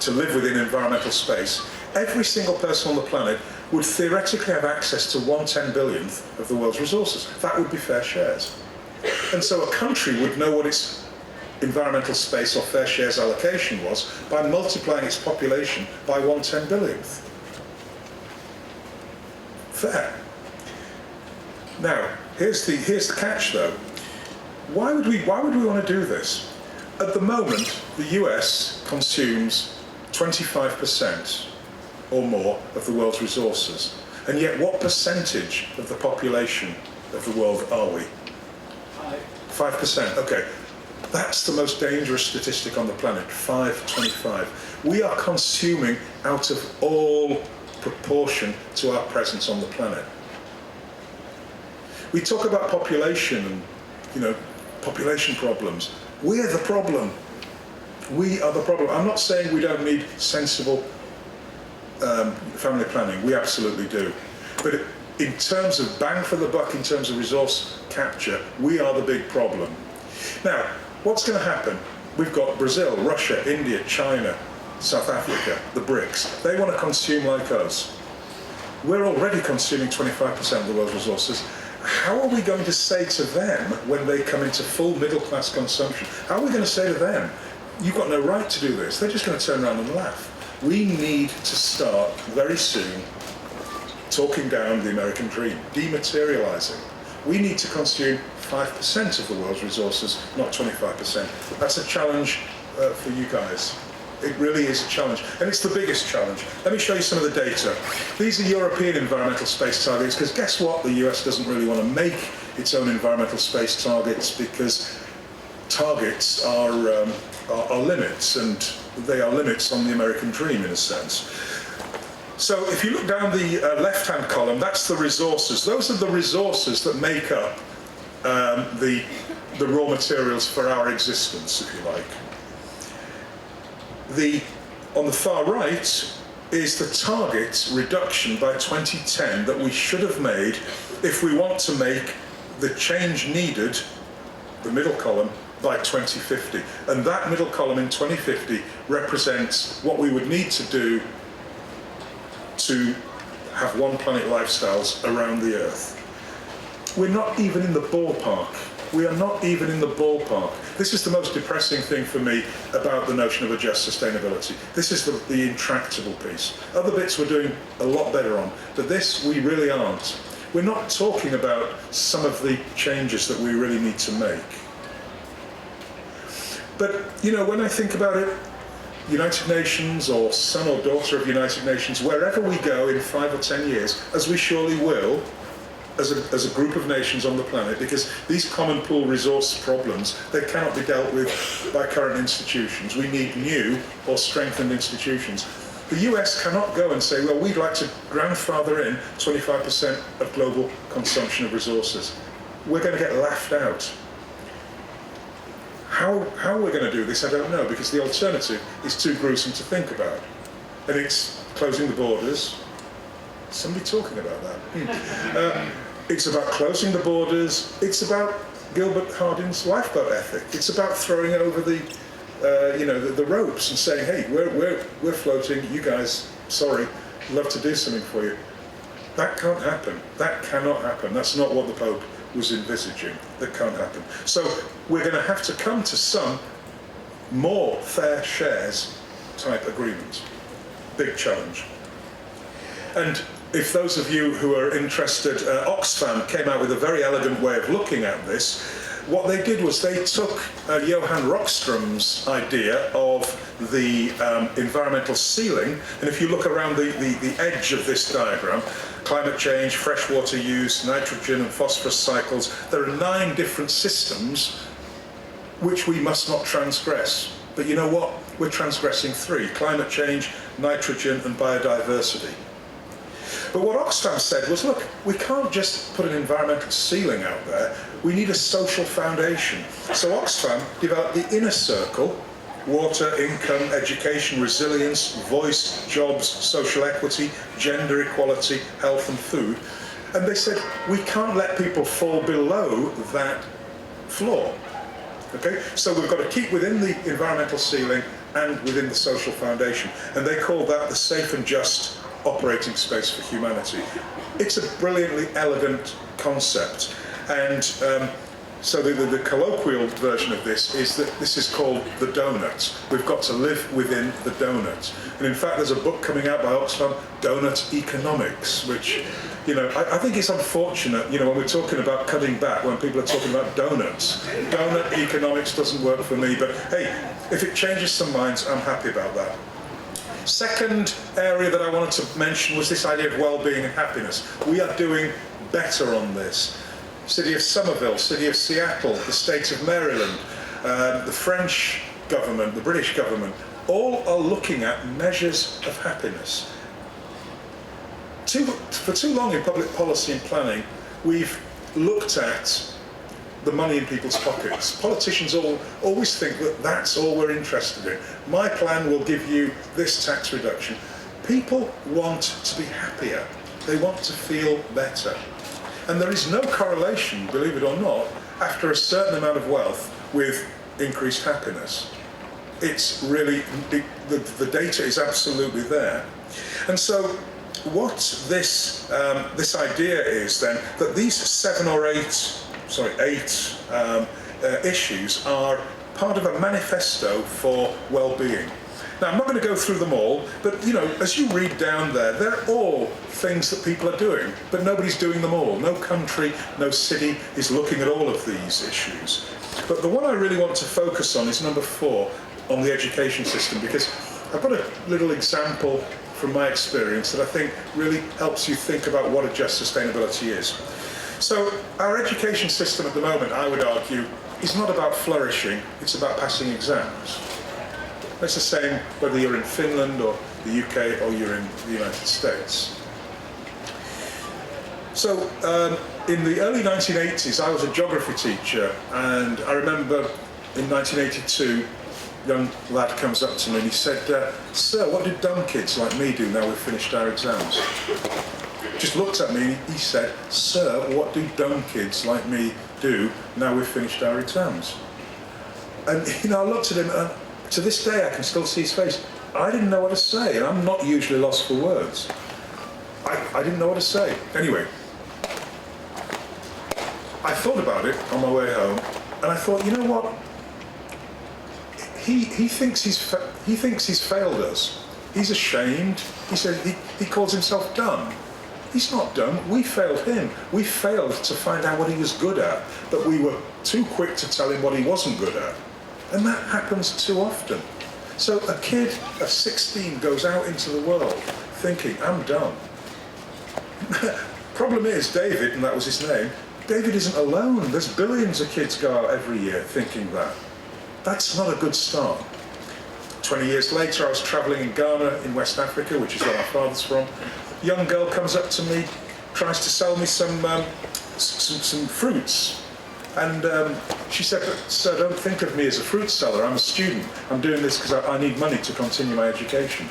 Speaker 2: to live within environmental space, every single person on the planet would theoretically have access to 1/10 billionth of the world's resources. That would be fair shares. And so a country would know what its environmental space or fair shares allocation was by multiplying its population by 1/10 billionth. Fair. Now, here's the catch though. Why would we want to do this? At the moment, the US consumes 25% or more of the world's resources. And yet, what percentage of the population of the world are we? 5%, okay. That's the most dangerous statistic on the planet, 5/25. We are consuming out of all proportion to our presence on the planet. We talk about population and, population problems. We're the problem. We are the problem. I'm not saying we don't need sensible family planning. We absolutely do. But in terms of bang for the buck, in terms of resource capture, we are the big problem. Now, what's going to happen? We've got Brazil, Russia, India, China, South Africa, the BRICS. They want to consume like us. We're already consuming 25% of the world's resources. How are we going to say to them when they come into full middle-class consumption? How are we going to say to them, you've got no right to do this? They're just going to turn around and laugh. We need to start very soon talking down the American dream, dematerializing. We need to consume 5% of the world's resources, not 25%. That's a challenge for you guys. It really is a challenge, and it's the biggest challenge. Let me show you some of the data. These are European environmental space targets, because guess what? The US doesn't really want to make its own environmental space targets, because targets are limits, and they are limits on the American dream in a sense. So if you look down the left-hand column, that's the resources. Those are the resources that make up the raw materials for our existence, if you like. On the far right is the target reduction by 2010 that we should have made if we want to make the change needed, the middle column, by 2050. And that middle column in 2050 represents what we would need to do to have one planet lifestyles around the Earth. We're not even in the ballpark. We are not even in the ballpark. This is the most depressing thing for me about the notion of a just sustainability. This is the intractable piece. Other bits we're doing a lot better on, but this we really aren't. We're not talking about some of the changes that we really need to make. But, when I think about it, United Nations or son or daughter of United Nations, wherever we go in 5 or 10 years, as we surely will, as a group of nations on the planet, because these common pool resource problems, they cannot be dealt with by current institutions. We need new or strengthened institutions. The US cannot go and say, well, we'd like to grandfather in 25% of global consumption of resources. We're going to get laughed out. How we're going to do this, I don't know, because the alternative is too gruesome to think about. And it's closing the borders. Somebody talking about that. It's about closing the borders. It's about Gilbert Hardin's lifeboat ethic. It's about throwing over the the ropes and saying, hey, we're floating, you guys, sorry, love to do something for you. That can't happen. That cannot happen. That's not what the Pope was envisaging. That can't happen. So we're going to have to come to some more fair shares type agreement. Big challenge. And if those of you who are interested, Oxfam came out with a very elegant way of looking at this. What they did was they took Johan Rockström's idea of the environmental ceiling, and if you look around the edge of this diagram, climate change, freshwater use, nitrogen and phosphorus cycles, there are 9 different systems which we must not transgress. But you know what? We're transgressing 3, climate change, nitrogen and biodiversity. But what Oxfam said was, look, we can't just put an environmental ceiling out there, we need a social foundation. So Oxfam developed the inner circle: water, income, education, resilience, voice, jobs, social equity, gender equality, health and food. And they said, we can't let people fall below that floor. Okay? So we've got to keep within the environmental ceiling and within the social foundation. And they call that the safe and just operating space for humanity. It's a brilliantly elegant concept. And so the colloquial version of this is that this is called the donut. We've got to live within the donut. And in fact, there's a book coming out by Oxfam, Donut Economics, which, I think it's unfortunate, when we're talking about cutting back, when people are talking about donuts. Donut economics doesn't work for me, but hey, if it changes some minds, I'm happy about that. Second area that I wanted to mention was this idea of well-being and happiness. We are doing better on this. City of Somerville, City of Seattle, the state of Maryland, the French government, the British government, all are looking at measures of happiness. For too long in public policy and planning, we've looked at the money in people's pockets. Politicians always think that that's all we're interested in. My plan will give you this tax reduction. People want to be happier. They want to feel better. And there is no correlation, believe it or not, after a certain amount of wealth with increased happiness. It's really, the data is absolutely there. And so what this idea is then, that these 8 issues are part of a manifesto for well-being. Now, I'm not going to go through them all, but as you read down there, they're all things that people are doing, but nobody's doing them all. No country, no city is looking at all of these issues. But the one I really want to focus on is number 4, on the education system, because I've got a little example from my experience that I think really helps you think about what a just sustainability is. So our education system at the moment, I would argue, is not about flourishing, it's about passing exams. It's the same whether you're in Finland or the UK or you're in the United States. So in the early 1980s, I was a geography teacher, and I remember in 1982, a young lad comes up to me and he said, "Sir, what do dumb kids like me do now we've finished our exams?" Just looked at me and he said, "Sir, what do dumb kids like me do now we've finished our exams?" And I looked at him, and to this day I can still see his face. I didn't know what to say, and I'm not usually lost for words. I didn't know what to say. Anyway, I thought about it on my way home, and I thought, you know what? He thinks he's failed us. He's ashamed. He said he calls himself dumb. He's not dumb. We failed him. We failed to find out what he was good at, but we were too quick to tell him what he wasn't good at. And that happens too often. So a kid of 16 goes out into the world thinking, I'm dumb. Problem is, David, and that was his name, David isn't alone. There's billions of kids go out every year thinking that. That's not a good start. 20 years later, I was traveling in Ghana in West Africa, which is where my father's from. A young girl comes up to me, tries to sell me some fruits. And she said, "Sir, don't think of me as a fruit seller. I'm a student. I'm doing this because I need money to continue my education."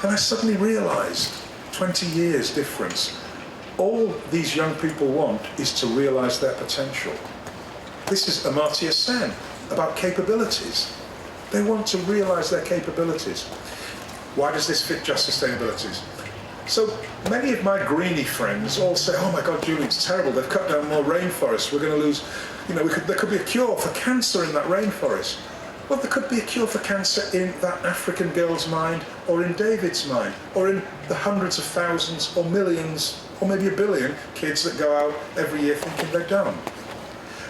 Speaker 2: And I suddenly realized, 20 years difference, all these young people want is to realize their potential. This is Amartya Sen, about capabilities. They want to realise their capabilities. Why does this fit just sustainabilities? So many of my greenie friends all say, oh my God, Julian, it's terrible. They've cut down more rainforests. We're going to lose, there could be a cure for cancer in that rainforest. Well, there could be a cure for cancer in that African girl's mind, or in David's mind, or in the hundreds of thousands or millions, or maybe a billion kids that go out every year thinking they're dumb.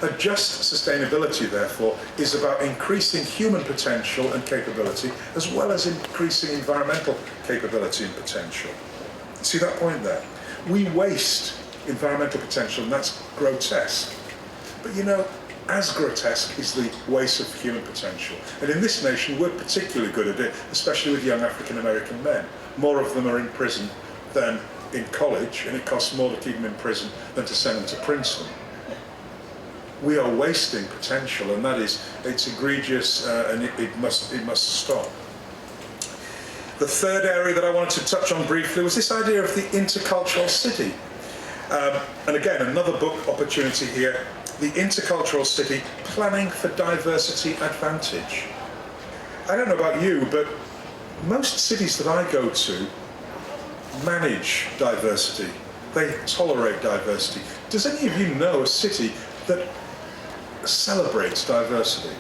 Speaker 2: A just sustainability, therefore, is about increasing human potential and capability, as well as increasing environmental capability and potential. See that point there? We waste environmental potential, and that's grotesque. But as grotesque is the waste of human potential. And in this nation, we're particularly good at it, especially with young African American men. More of them are in prison than in college, and it costs more to keep them in prison than to send them to Princeton. We are wasting potential, and it's egregious, and it must stop. The third area that I wanted to touch on briefly was this idea of the intercultural city. And again, another book opportunity here, The Intercultural City, Planning for Diversity Advantage. I don't know about you, but most cities that I go to manage diversity. They tolerate diversity. Does any of you know a city that celebrates diversity?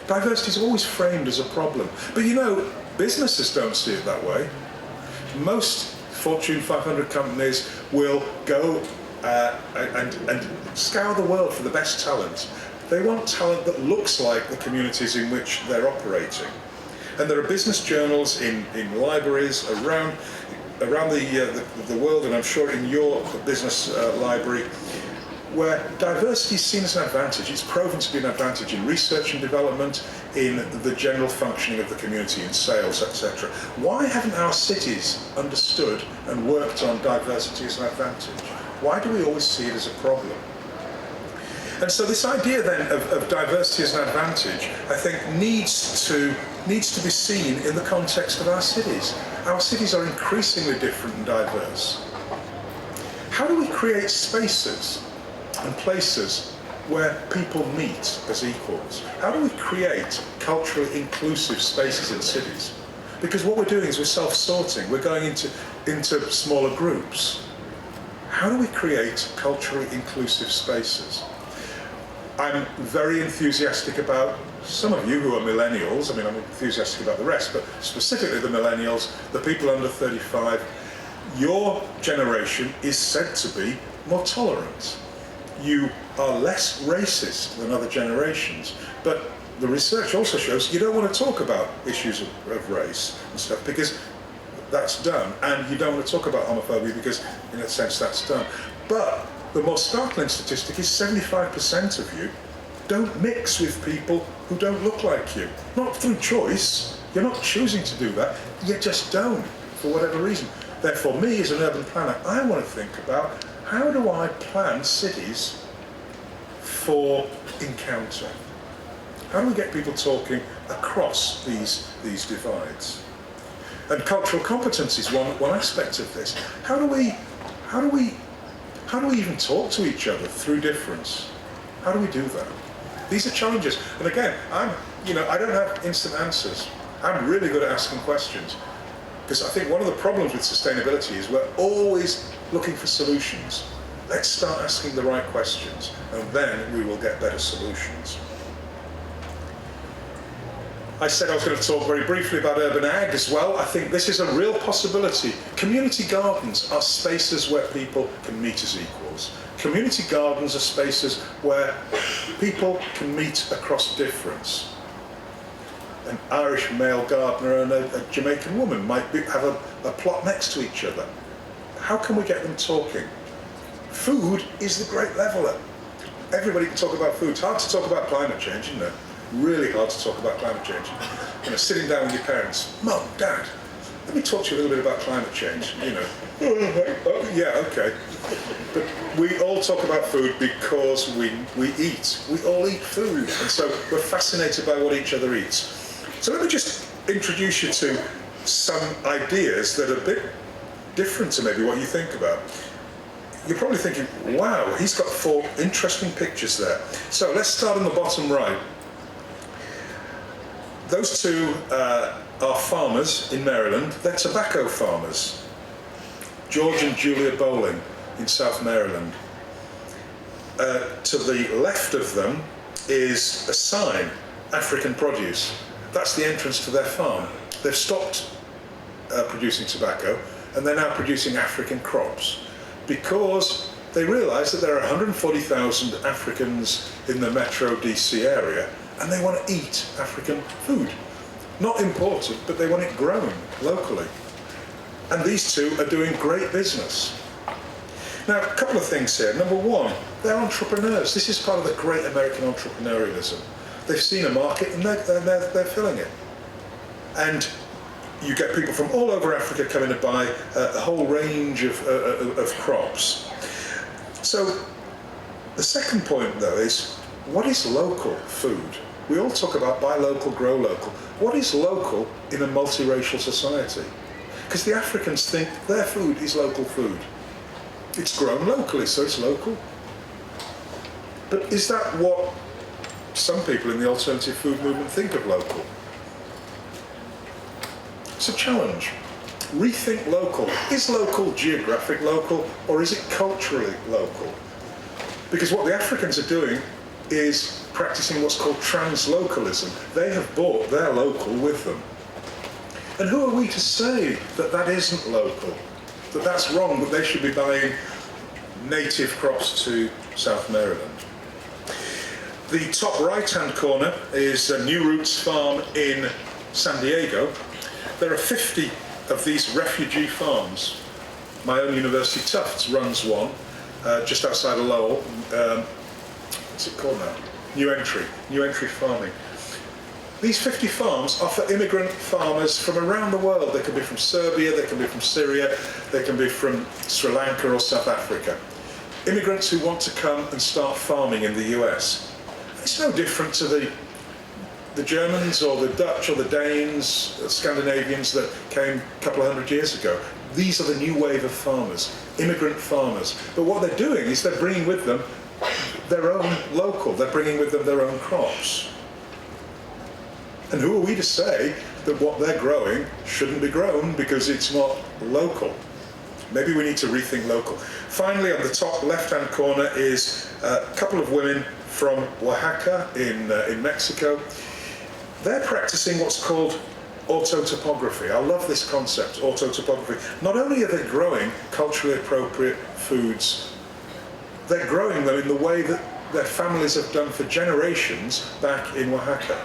Speaker 2: Diversity is always framed as a problem. But businesses don't see it that way. Most Fortune 500 companies will go and scour the world for the best talent. They want talent that looks like the communities in which they're operating. And there are business journals in libraries around the world, and I'm sure in your business library, where diversity is seen as an advantage. It's proven to be an advantage in research and development, in the general functioning of the community, in sales, etc. Why haven't our cities understood and worked on diversity as an advantage? Why do we always see it as a problem? And so this idea then of diversity as an advantage, I think, needs to be seen in the context of our cities. Our cities are increasingly different and diverse. How do we create spaces and places where people meet as equals? How do we create culturally inclusive spaces in cities? Because what we're doing is we're self-sorting. We're going into smaller groups. How do we create culturally inclusive spaces? I'm very enthusiastic about some of you who are millennials. I mean, I'm enthusiastic about the rest, but specifically the millennials, the people under 35. Your generation is said to be more tolerant. You are less racist than other generations, but the research also shows you don't want to talk about issues of race and stuff because that's done, and you don't want to talk about homophobia because in a sense that's done. But the more startling statistic is 75% of you don't mix with people who don't look like you. Not through choice, you're not choosing to do that, you just don't, for whatever reason. Therefore, me as an urban planner, I want to think about how do I plan cities for encounter? How do we get people talking across these divides? And cultural competence is one aspect of this. How do we even talk to each other through difference? How do we do that? These are challenges. And again, I don't have instant answers. I'm really good at asking questions. Because I think one of the problems with sustainability is we're always looking for solutions. Let's start asking the right questions, and then we will get better solutions. I said I was going to talk very briefly about urban ag as well. I think this is a real possibility. Community gardens are spaces where people can meet as equals. Community gardens are spaces where people can meet across difference. An Irish male gardener and a Jamaican woman might have a plot next to each other. How can we get them talking? Food is the great leveller. Everybody can talk about food. It's hard to talk about climate change, isn't it? Really hard to talk about climate change. Sitting down with your parents, Mum, Dad, let me talk to you a little bit about climate change. Oh, yeah, okay. But we all talk about food because we eat. We all eat food, and so we're fascinated by what each other eats. So let me just introduce you to some ideas that are a bit different to maybe what you think about. You're probably thinking, wow, he's got 4 interesting pictures there. So let's start on the bottom right. those two are farmers in Maryland. They're tobacco farmers. George and Julia Bowling in South Maryland. To the left of them is a sign, African produce. That's the entrance to their farm. They've stopped producing tobacco and they're now producing African crops because they realise that there are 140,000 Africans in the metro DC area and they want to eat African food. Not imported, but they want it grown locally. And these two are doing great business. Now, a couple of things here. Number one, they're entrepreneurs. This is part of the great American entrepreneurialism. They've seen a market and they're filling it. And you get people from all over Africa coming to buy a whole range of crops. So the second point, though, is what is local food? We all talk about buy local, grow local. What is local in a multiracial society? Because the Africans think their food is local food. It's grown locally, so it's local. But is that what some people in the alternative food movement think of local? It's a challenge. Rethink local. Is local geographic local, or is it culturally local? Because what the Africans are doing is practicing what's called translocalism. They have brought their local with them. And who are we to say that that isn't local? That that's wrong, that they should be buying native crops to South Maryland. The top right-hand corner is a New Roots farm in San Diego. There are 50 of these refugee farms. My own university, Tufts, runs one just outside of Lowell. What's it called now? New entry farming. These 50 farms are for immigrant farmers from around the world. They can be from Serbia, they can be from Syria, they can be from Sri Lanka or South Africa. Immigrants who want to come and start farming in the US. It's no different to the Germans or the Dutch or the Danes, the Scandinavians that came a couple of hundred years ago. These are the new wave of farmers, immigrant farmers. But what they're doing is they're bringing with them their own local, they're bringing with them their own crops. And who are we to say that what they're growing shouldn't be grown because it's not local? Maybe we need to rethink local. Finally, on the top left-hand corner is a couple of women from Oaxaca in Mexico. They're practicing what's called autotopography. I love this concept, autotopography. Not only are they growing culturally appropriate foods, they're growing them in the way that their families have done for generations back in Oaxaca.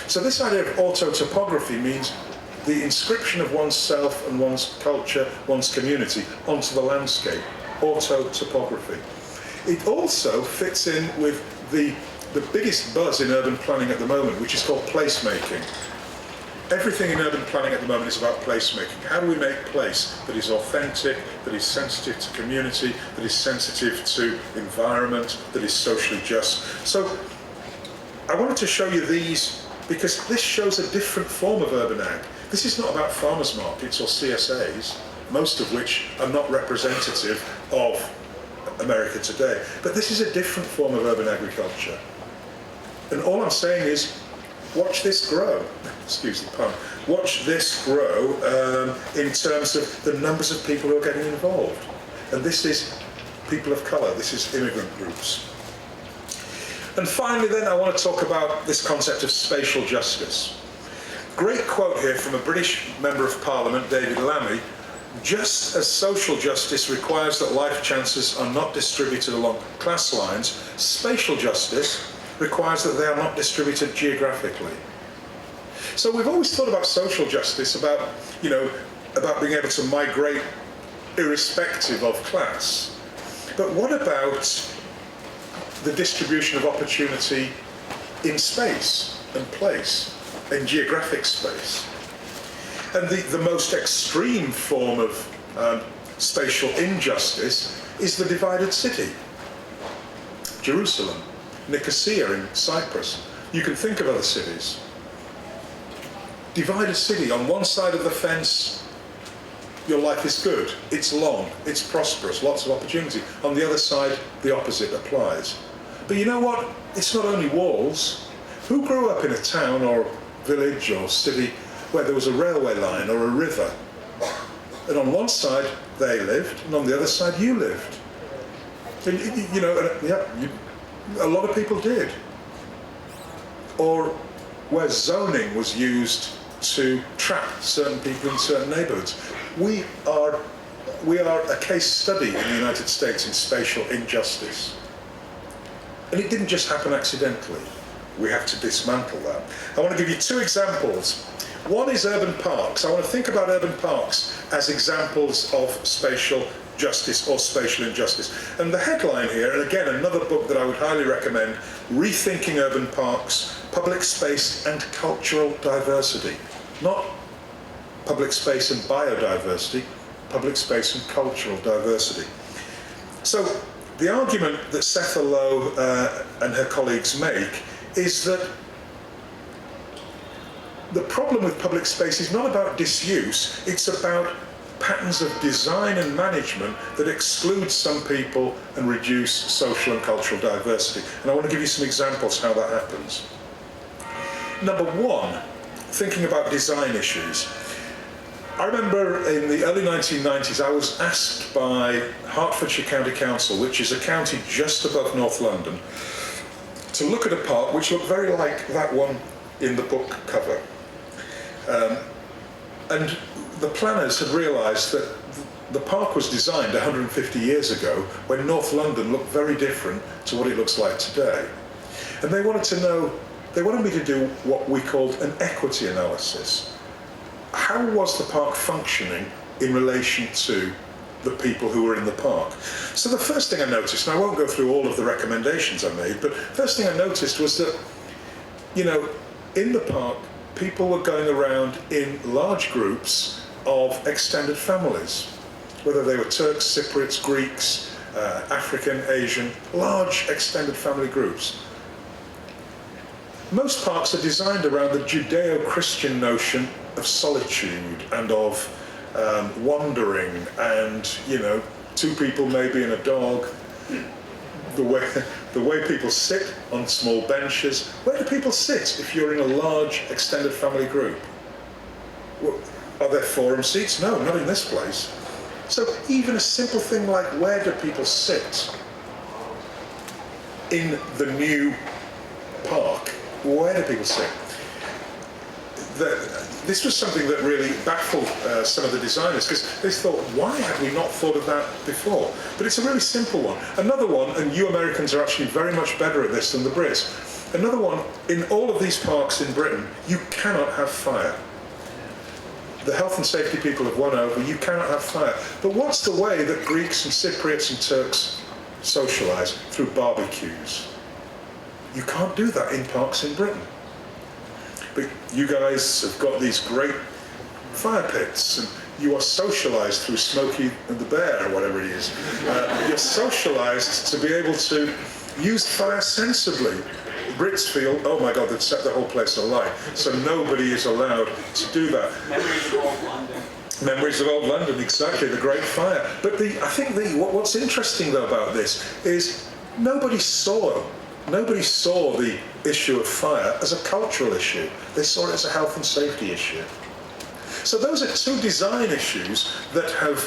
Speaker 2: So this idea of autotopography means the inscription of oneself and one's culture, one's community onto the landscape. Autotopography. It also fits in with the biggest buzz in urban planning at the moment, which is called placemaking. Everything in urban planning at the moment is about placemaking. How do we make place that is authentic, that is sensitive to community, that is sensitive to environment, that is socially just? So I wanted to show you these because this shows a different form of urban ag. This is not about farmers markets or CSAs, most of which are not representative of America today. But this is a different form of urban agriculture. And all I'm saying is, watch this grow. Excuse the pun. Watch this grow in terms of the numbers of people who are getting involved. And this is people of colour, this is immigrant groups. And finally then, I want to talk about this concept of spatial justice. Great quote here from a British Member of Parliament, David Lammy. Just as social justice requires that life chances are not distributed along class lines, spatial justice requires that they are not distributed geographically. So we've always thought about social justice, about being able to migrate irrespective of class. But what about the distribution of opportunity in space and place, in geographic space? And the most extreme form of spatial injustice is the divided city. Jerusalem, Nicosia in Cyprus. You can think of other cities. Divided city, on one side of the fence, your life is good, it's long, it's prosperous, lots of opportunity. On the other side, the opposite applies. But you know what? It's not only walls. Who grew up in a town or village or city where there was a railway line or a river. And on one side they lived, and on the other side you lived. And, you know, a lot of people did. Or where zoning was used to trap certain people in certain neighbourhoods. We are a case study in the United States in spatial injustice. And it didn't just happen accidentally. We have to dismantle that. I want to give you two examples. One is urban parks. I want to think about urban parks as examples of spatial justice or spatial injustice. And the headline here, and again, another book that I would highly recommend, Rethinking Urban Parks, Public Space and Cultural Diversity. Not public space and biodiversity, public space and cultural diversity. So the argument that Setha Low and her colleagues make is that the problem with public space is not about disuse, it's about patterns of design and management that exclude some people and reduce social and cultural diversity. And I want to give you some examples how that happens. Number one, thinking about design issues. I remember in the early 1990s I was asked by Hertfordshire County Council, which is a county just above North London, to look at a park which looked very like that one in the book cover. And the planners had realised that the park was designed 150 years ago when North London looked very different to what it looks like today. And they wanted to know, they wanted me to do what we called an equity analysis. How was the park functioning in relation to the people who were in the park? So the first thing I noticed, and I won't go through all of the recommendations I made, but first thing I noticed was that, you know, in the park, people were going around in large groups of extended families, whether they were Turks, Cypriots, Greeks, African, Asian, large extended family groups. Most parks are designed around the Judeo-Christian notion of solitude and of wandering and, you know, two people maybe and a dog. The way people sit on small benches. Where do people sit if you're in a large extended family group? Well, are there forum seats? No, not in this place. So even a simple thing like where do people sit in the new park? Where do people sit? This was something that really baffled some of the designers, because they thought, why had we not thought of that before? But it's a really simple one. Another one, and you Americans are actually very much better at this than the Brits. Another one, in all of these parks in Britain, you cannot have fire. The health and safety people have won over, you cannot have fire. But what's the way that Greeks and Cypriots and Turks socialise? Through barbecues. You can't do that in parks in Britain. But you guys have got these great fire pits, and you are socialised through Smokey and the Bear, or whatever it is. You're socialised to be able to use fire sensibly. Brits feel, oh my God, they've set the whole place alight, so nobody is allowed to do that.
Speaker 3: Memories of old London.
Speaker 2: Memories of old London, exactly, the Great Fire. But I think what's interesting though about this is nobody saw the issue of fire as a cultural issue. They saw it as a health and safety issue. So those are two design issues that have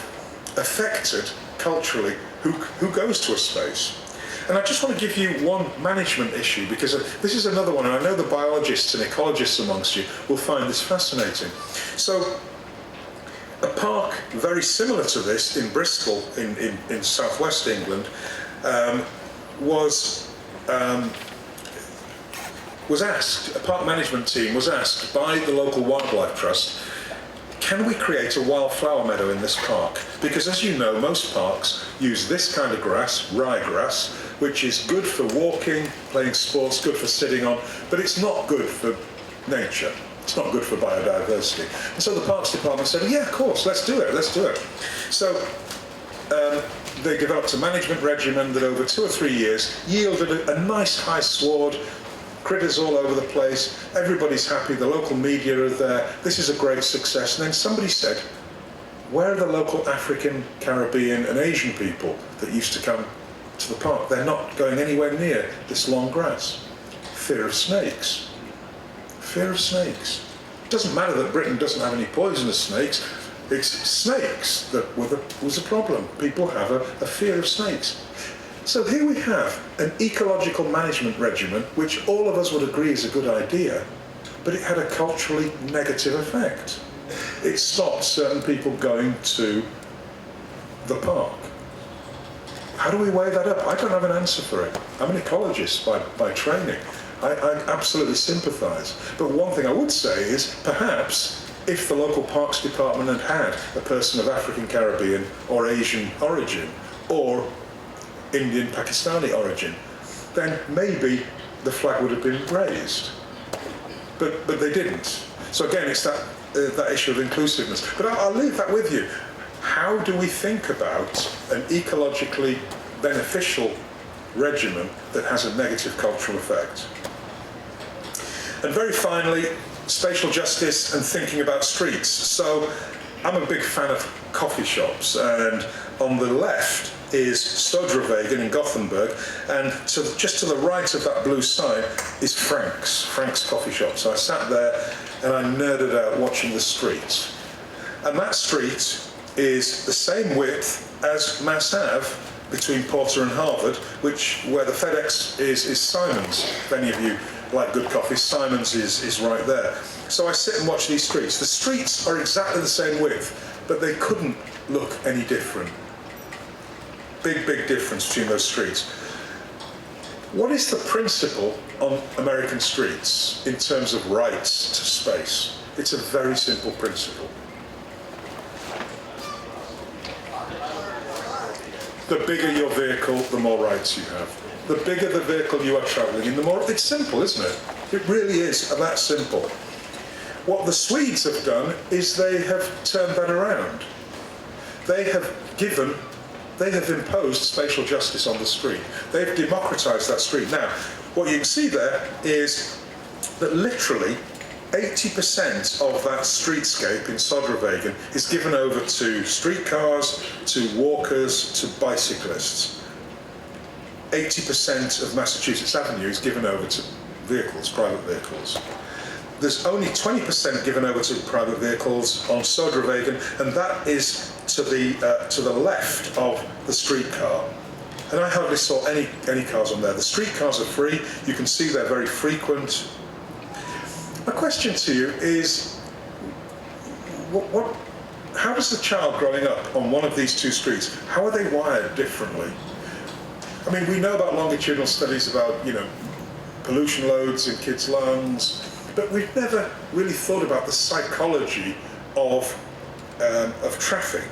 Speaker 2: affected culturally who goes to a space. And I just want to give you one management issue, because this is another one, and I know the biologists and ecologists amongst you will find this fascinating. So a park very similar to this in Bristol, in southwest England, was asked, a park management team was asked by the local wildlife trust, can we create a wildflower meadow in this park? Because as you know, most parks use this kind of grass, ryegrass, which is good for walking, playing sports, good for sitting on, but it's not good for nature. It's not good for biodiversity. And so the Parks Department said, yeah, of course, let's do it. So they developed a management regimen that over 2 or 3 years yielded a nice high sward, critters all over the place, everybody's happy, the local media are there, this is a great success. And then somebody said, where are the local African, Caribbean and Asian people that used to come to the park? They're not going anywhere near this long grass. Fear of snakes. fear of snakes. It doesn't matter that Britain doesn't have any poisonous snakes. It's snakes that was a problem. People have a fear of snakes. So here we have an ecological management regimen, which all of us would agree is a good idea, but it had a culturally negative effect. It stopped certain people going to the park. How do we weigh that up? I don't have an answer for it. I'm an ecologist by training. I absolutely sympathise. But one thing I would say is perhaps if the local parks department had had a person of African, Caribbean or Asian origin, or Indian, Pakistani origin, then maybe the flag would have been raised. But they didn't. So again, it's that issue of inclusiveness. But I'll leave that with you. How do we think about an ecologically beneficial regimen that has a negative cultural effect? And very finally, spatial justice and thinking about streets. So I'm a big fan of coffee shops, and on the left is Södervägen in Gothenburg, and just to the right of that blue sign is Frank's coffee shop. So I sat there and I nerded out watching the street. And that street is the same width as Mass Ave between Porter and Harvard, where the FedEx is Simon's. If any of you like good coffee, Simon's is right there. So I sit and watch these streets. The streets are exactly the same width, but they couldn't look any different. Big difference between those streets. What is the principle on American streets in terms of rights to space? It's a very simple principle. The bigger your vehicle, the more rights you have. The bigger the vehicle you are travelling in, the more... It's simple, isn't it? It really is that simple. What the Swedes have done is they have turned that around. They have imposed spatial justice on the street. They've democratised that street. Now, what you can see there is that literally 80% of that streetscape in Södervägen is given over to streetcars, to walkers, to bicyclists. 80% of Massachusetts Avenue is given over to vehicles, private vehicles. There's only 20% given over to private vehicles on Södervägen, and that is to the left of the streetcar. And I hardly saw any cars on there. The streetcars are free. You can see they're very frequent. My question to you is, how does the child growing up on one of these two streets, how are they wired differently? I mean, we know about longitudinal studies about, pollution loads in kids' lungs, but we've never really thought about the psychology of traffic.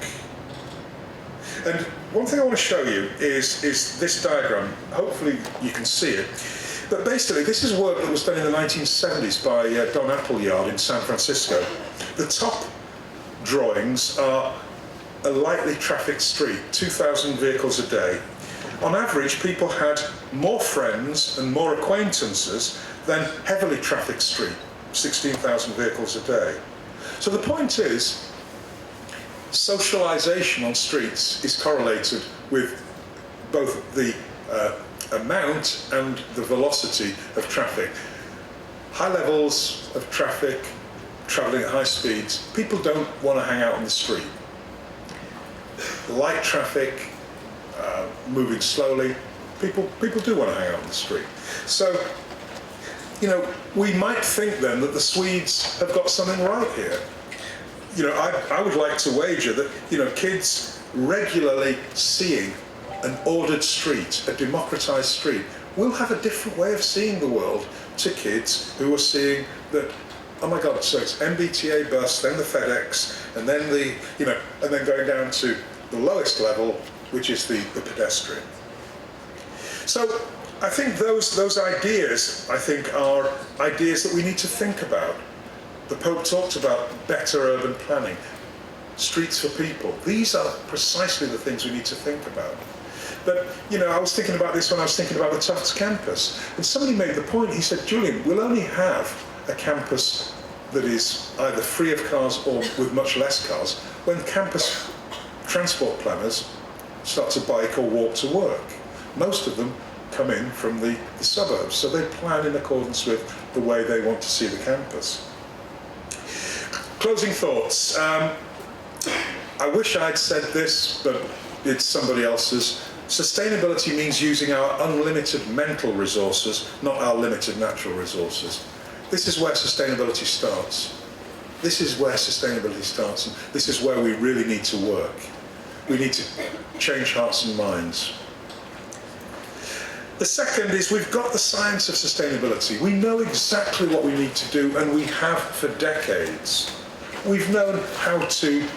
Speaker 2: And one thing I want to show you is this diagram. Hopefully you can see it. But basically, this is work that was done in the 1970s by Don Appleyard in San Francisco. The top drawings are a lightly trafficked street, 2,000 vehicles a day. On average, people had more friends and more acquaintances than heavily trafficked street, 16,000 vehicles a day. So the point is, socialisation on streets is correlated with both the amount and the velocity of traffic. High levels of traffic, travelling at high speeds, people don't want to hang out on the street. Light traffic, moving slowly, people do want to hang out on the street. So, we might think then that the Swedes have got something right here. I would like to wager that, kids regularly seeing an ordered street, a democratised street, will have a different way of seeing the world to kids who are seeing that, oh my God, so it's MBTA bus, then the FedEx, and then and then going down to the lowest level, which is the pedestrian. So I think those ideas, are ideas that we need to think about. The Pope talked about better urban planning, streets for people. These are precisely the things we need to think about. But, I was thinking about this when I was thinking about the Tufts campus. And somebody made the point, he said, Julian, we'll only have a campus that is either free of cars or with much less cars when campus transport planners start to bike or walk to work. Most of them come in from the suburbs, so they plan in accordance with the way they want to see the campus. Closing thoughts. I wish I'd said this, but it's somebody else's. Sustainability means using our unlimited mental resources, not our limited natural resources. This is where sustainability starts. This is where sustainability starts, and this is where we really need to work. We need to change hearts and minds. The second is we've got the science of sustainability. We know exactly what we need to do, and we have for decades. We've known how to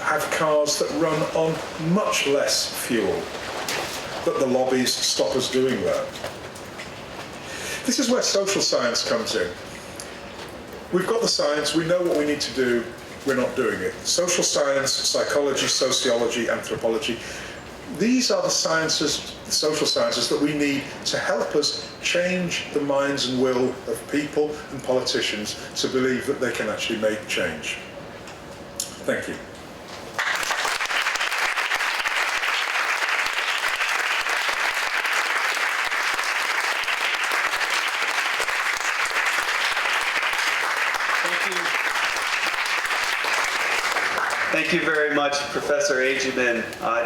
Speaker 2: have cars that run on much less fuel, but the lobbies stop us doing that. This is where social science comes in. We've got the science, we know what we need to do, we're not doing it. Social science, psychology, sociology, anthropology, these are the sciences, the social sciences that we need to help us change the minds and will of people and politicians to believe that they can actually make change. Thank you.
Speaker 1: Thank you very much, Professor Agyeman.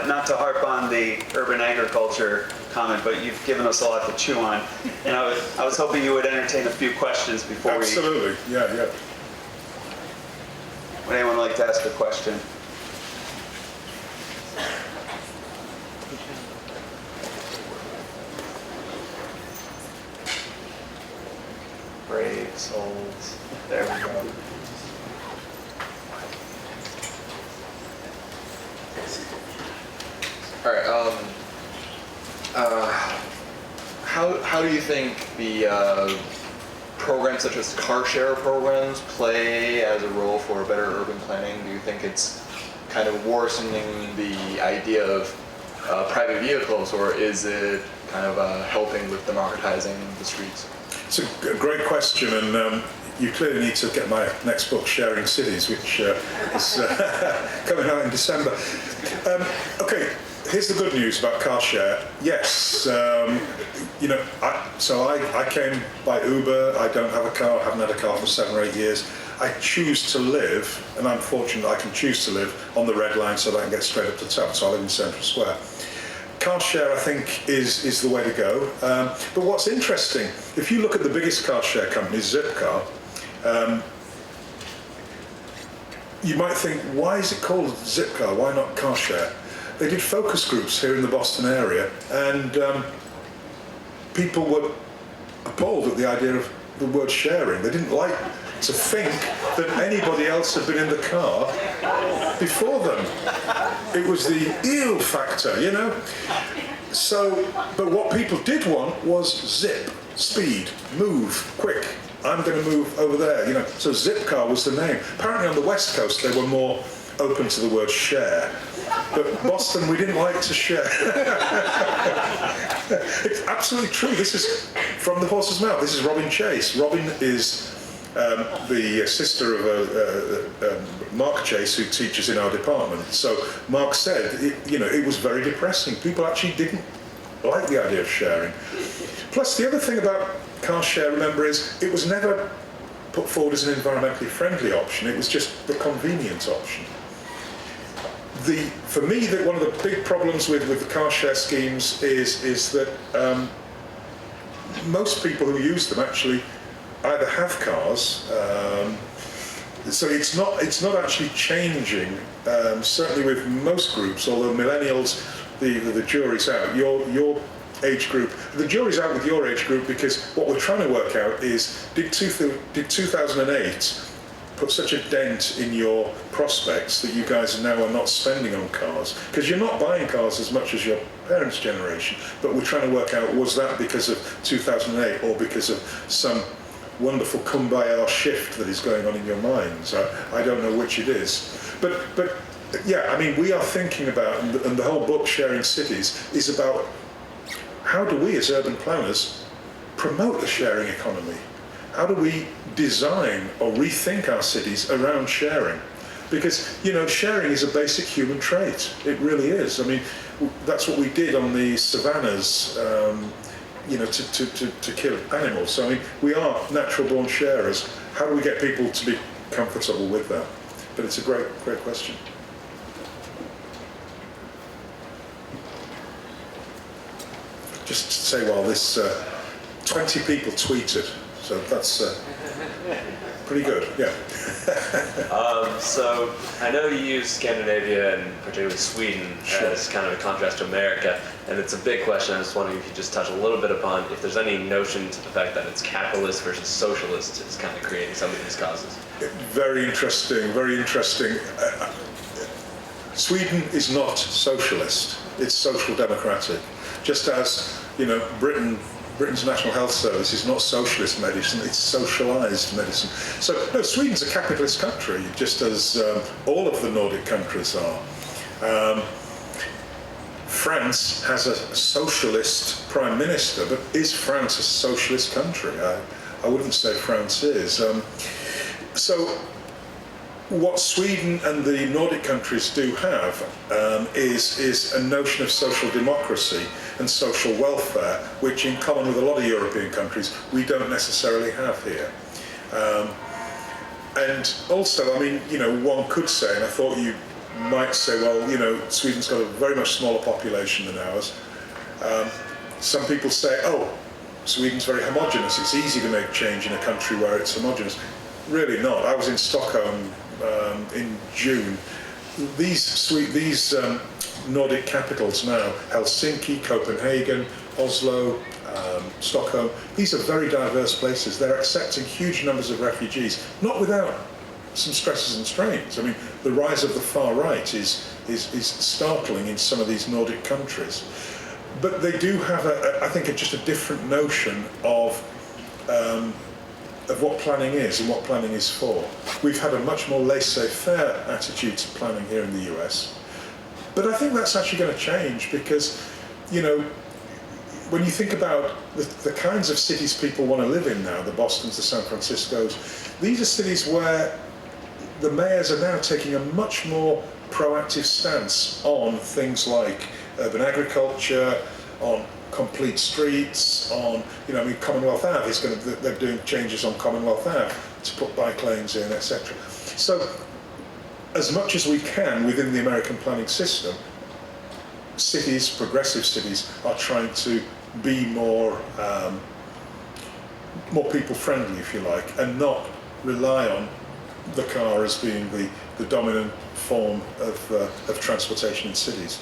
Speaker 1: Not to harp on the urban agriculture comment, but you've given us a lot to chew on. And I was hoping you would entertain a few questions before
Speaker 2: Absolutely. Yeah.
Speaker 1: Would anyone like to ask a question? Brave souls. There we go.
Speaker 3: All right. How do you think the programs such as car share programs play as a role for better urban planning? Do you think it's kind of worsening the idea of private vehicles, or is it kind of helping with democratizing the streets?
Speaker 2: It's a great question, and you clearly need to get my next book, Sharing Cities, which is coming out in December. Okay, here's the good news about car share. Yes, I came by Uber. I don't have a car. I haven't had a car for 7 or 8 years. I choose to live, and I'm fortunate I can choose to live on the Red Line so that I can get straight up to Tufts. So I live in Central Square. Car share, I think, is the way to go. But what's interesting, if you look at the biggest car share company, Zipcar, you might think, why is it called Zipcar? Why not car share? They did focus groups here in the Boston area, and people were appalled at the idea of the word sharing. They didn't like to think that anybody else had been in the car before them. It was the ew factor, you know? So, but what people did want was zip, speed, move, quick. I'm going to move over there, you know. So Zipcar was the name. Apparently on the West Coast they were more open to the word share. But Boston, we didn't like to share. It's absolutely true. This is from the horse's mouth. This is Robin Chase. Robin is the sister of Mark Chase, who teaches in our department. So Mark said, it was very depressing. People actually didn't like the idea of sharing. Plus, the other thing about car share, remember, is it was never put forward as an environmentally friendly option. It was just the convenient option. For me, one of the big problems with the car share schemes is that most people who use them actually either have cars, so it's not actually changing. Certainly with most groups, although millennials, the jury's out. Your age group, the jury's out with your age group, because what we're trying to work out is did 2008 put such a dent in your prospects that you guys now are not spending on cars? Because you're not buying cars as much as your parents' generation, but we're trying to work out, was that because of 2008 or because of some wonderful kumbaya shift that is going on in your minds? I don't know which it is. But yeah, I mean, we are thinking about, and the whole book, Sharing Cities, is about how do we as urban planners promote the sharing economy? How do we design or rethink our cities around sharing? Because, sharing is a basic human trait. It really is. I mean, that's what we did on the savannas to kill animals. So I mean, we are natural born sharers. How do we get people to be comfortable with that? But it's a great question. Just to say, well, this 20 people tweeted, so that's pretty good, yeah.
Speaker 4: So I know you use Scandinavia and particularly Sweden as kind of a contrast to America, and it's a big question. I was wondering if you could just touch a little bit upon if there's any notion to the fact that it's capitalist versus socialist is kind of creating some of these causes.
Speaker 2: Very interesting, very interesting. Sweden is not socialist, it's social democratic. Just as, Britain's National Health Service is not socialist medicine, it's socialised medicine. So, no, Sweden's a capitalist country, just as all of the Nordic countries are. France has a socialist prime minister, but is France a socialist country? I wouldn't say France is. So, what Sweden and the Nordic countries do have is a notion of social democracy and social welfare, which in common with a lot of European countries, we don't necessarily have here. And also, I mean, one could say, and I thought you might say, well, Sweden's got a very much smaller population than ours. Some people say, oh, Sweden's very homogenous. It's easy to make change in a country where it's homogenous. Really not. I was in Stockholm in June. These Nordic capitals now, Helsinki, Copenhagen, Oslo, Stockholm, these are very diverse places. They're accepting huge numbers of refugees, not without some stresses and strains. I mean, the rise of the far right is startling in some of these Nordic countries. But they do have, I think, just a different notion of what planning is and what planning is for. We've had a much more laissez-faire attitude to planning here in the US. But I think that's actually going to change because, when you think about the kinds of cities people want to live in now, the Bostons, the San Franciscos, these are cities where the mayors are now taking a much more proactive stance on things like urban agriculture, on complete streets, on, Commonwealth Ave is they're doing changes on Commonwealth Ave to put bike lanes in, etc. So, as much as we can within the American planning system, cities, progressive cities, are trying to be more people-friendly, if you like, and not rely on the car as being the dominant form of transportation in cities.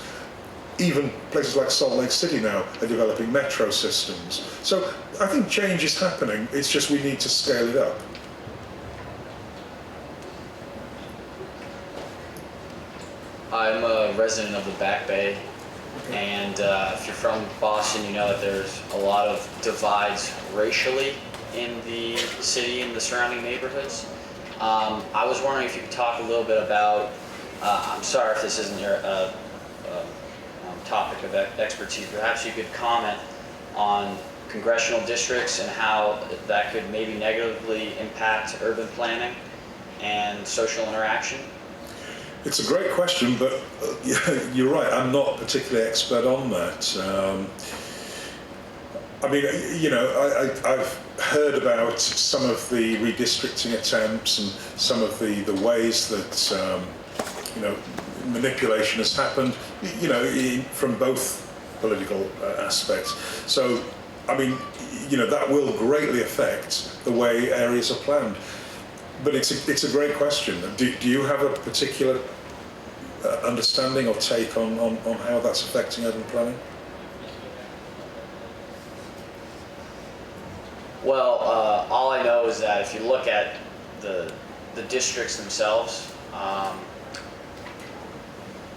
Speaker 2: Even places like Salt Lake City now are developing metro systems. So I think change is happening, it's just we need to scale it up.
Speaker 5: I'm a resident of the Back Bay, and if you're from Boston, you know that there's a lot of divides racially in the city and the surrounding neighborhoods. I was wondering if you could talk a little bit about, I'm sorry if this isn't your topic of expertise, perhaps you could comment on congressional districts and how that could maybe negatively impact urban planning and social interaction.
Speaker 2: It's a great question, but you're right, I'm not particularly expert on that. I've heard about some of the redistricting attempts and some of the ways that manipulation has happened, from both political aspects. So, that will greatly affect the way areas are planned. But it's a great question. Do you have a particular understanding or take on how that's affecting urban planning?
Speaker 5: Well, all I know is that if you look at the districts themselves,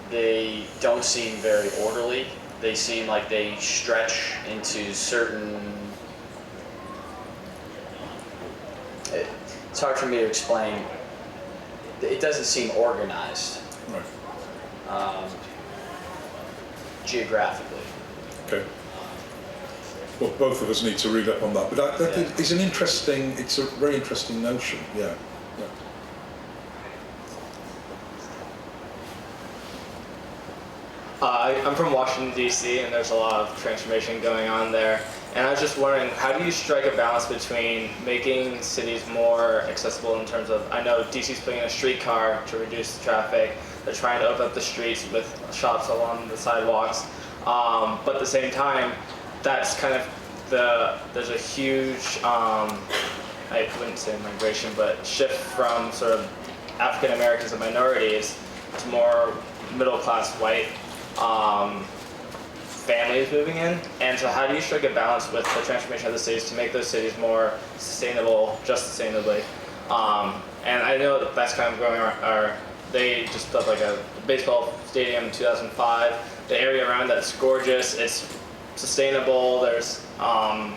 Speaker 5: they don't seem very orderly. They seem like they stretch into certain... It's hard for me to explain. It doesn't seem organized.
Speaker 2: Right.
Speaker 5: Geographically.
Speaker 2: Okay. Well, both of us need to read up on that. But that is it's a very interesting notion, yeah.
Speaker 6: I'm from Washington, D.C., and there's a lot of transformation going on there. And I was just wondering, how do you strike a balance between making cities more accessible in terms of, I know DC's putting in a streetcar to reduce the traffic. They're trying to open up the streets with shops along the sidewalks. But at the same time, that's kind of there's a huge, I wouldn't say migration, but shift from sort of African Americans and minorities to more middle class white families moving in. And so how do you strike a balance with the transformation of the cities to make those cities more sustainable, just sustainably? And I know that that's kind of going they just built like a baseball stadium in 2005. The area around that's gorgeous. It's sustainable. There's, I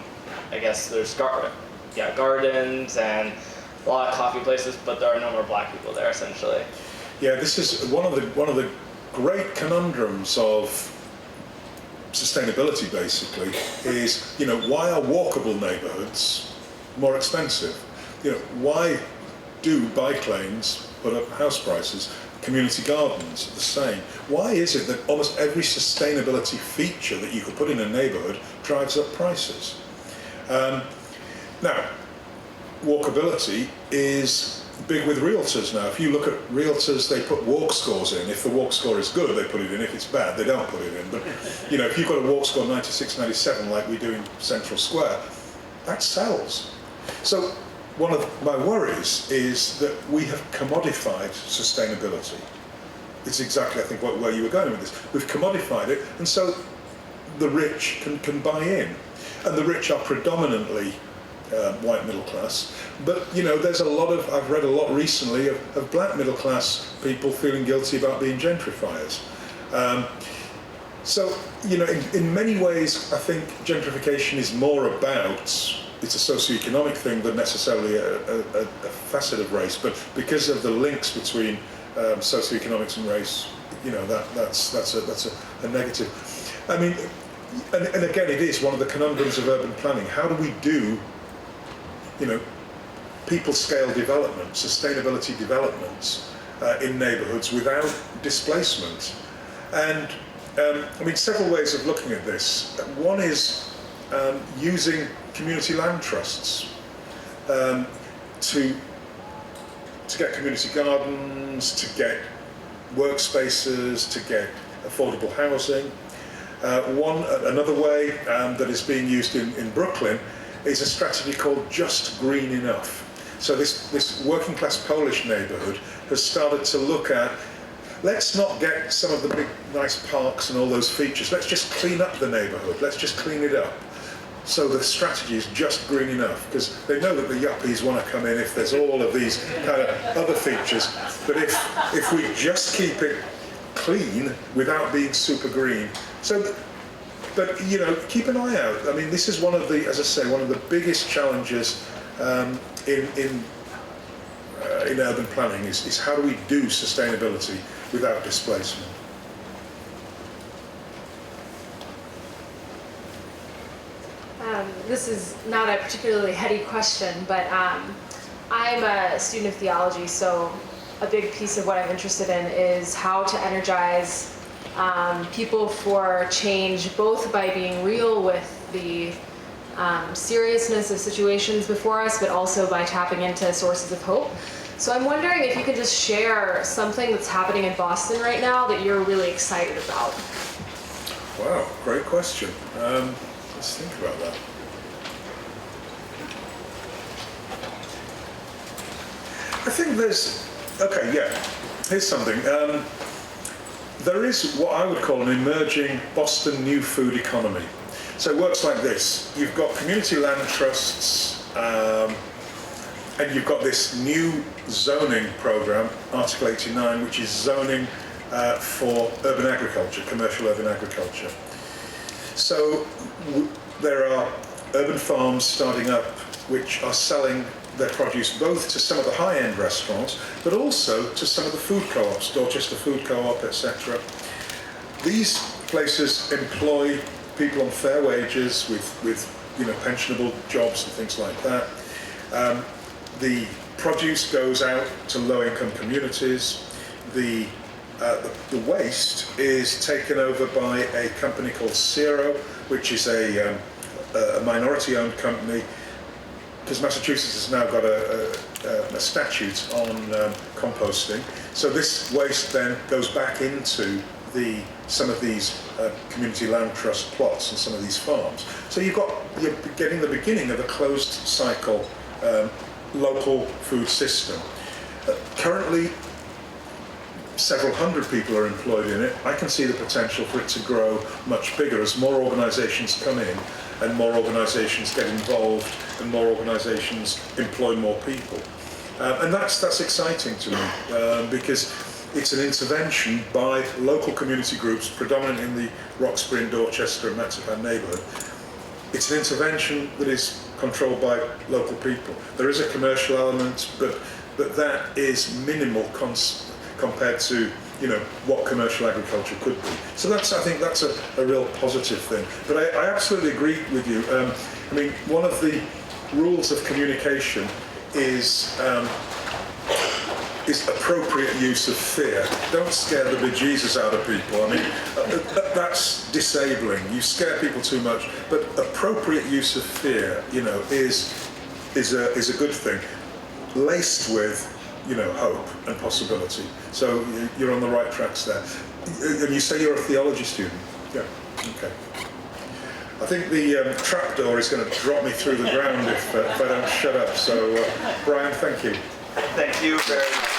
Speaker 6: guess there's gardens and a lot of coffee places, but there are no more black people there essentially.
Speaker 2: Yeah, this is one of the great conundrums of sustainability. Basically, is why are walkable neighbourhoods more expensive? Why do bike lanes put up house prices? Community gardens are the same. Why is it that almost every sustainability feature that you could put in a neighbourhood drives up prices? Now, walkability is big with realtors now. If you look at realtors, they put walk scores in. If the walk score is good, they put it in. If it's bad, they don't put it in. But if you've got a walk score 96, 97, like we do in Central Square, that sells. So one of my worries is that we have commodified sustainability. It's exactly, I think, where you were going with this. We've commodified it, and so the rich can buy in. And the rich are predominantly white middle class. But, there's I've read a lot recently of black middle class people feeling guilty about being gentrifiers. So, in many ways, I think gentrification is more about, it's a socioeconomic thing than necessarily a facet of race, but because of the links between socioeconomics and race, that's a negative. I mean, and again, it is one of the conundrums of urban planning. How do we do, people scale development, sustainability developments in neighbourhoods without displacement? And several ways of looking at this. One is using community land trusts to get community gardens, to get workspaces, to get affordable housing. Another way that is being used in Brooklyn is a strategy called Just Green Enough. So this working class Polish neighbourhood has started to look at, let's not get some of the big nice parks and all those features, let's just clean up the neighbourhood, let's just clean it up. So the strategy is just green enough, because they know that the yuppies want to come in if there's all of these kind of other features. But if we just keep it clean without being super green, but keep an eye out. I mean, this is one of the, as I say, one of the biggest challenges in urban planning is how do we do sustainability without displacement?
Speaker 7: This is not a particularly heady question, but I'm a student of theology, so a big piece of what I'm interested in is how to energize people for change, both by being real with the seriousness of situations before us, but also by tapping into sources of hope. So I'm wondering if you could just share something that's happening in Boston right now that you're really excited about.
Speaker 2: Wow, great question. Let's think about that. I think here's something. There is what I would call an emerging Boston new food economy. So it works like this. You've got community land trusts, and you've got this new zoning program, Article 89, which is zoning for urban agriculture, commercial urban agriculture. So there are urban farms starting up which are selling their produce both to some of the high-end restaurants, but also to some of the food co-ops, Dorchester Food Co-op, etc. These places employ people on fair wages with pensionable jobs and things like that. The produce goes out to low-income communities. The The waste is taken over by a company called Zero, which is a minority-owned company, because Massachusetts has now got a statute on composting. So this waste then goes back into some of these community land trust plots and some of these farms. So you're getting the beginning of a closed cycle local food system. Currently, several hundred people are employed in it. I can see the potential for it to grow much bigger as more organisations come in and more organisations get involved and more organisations employ more people. And that's exciting to me because it's an intervention by local community groups, predominant in the Roxbury and Dorchester and Mattapan neighbourhood. It's an intervention that is controlled by local people. There is a commercial element, but that is minimal compared to what commercial agriculture could be. So I think that's a real positive thing. But I absolutely agree with you. I mean, one of the rules of communication is appropriate use of fear. Don't scare the bejesus out of people. I mean, that's disabling. You scare people too much. But appropriate use of fear, is a good thing, laced with hope and possibility. So you're on the right tracks there. And you say you're a theology student? Yeah, okay. I think the trapdoor is going to drop me through the ground if I don't shut up. So, Brian, thank you.
Speaker 1: Thank you very much.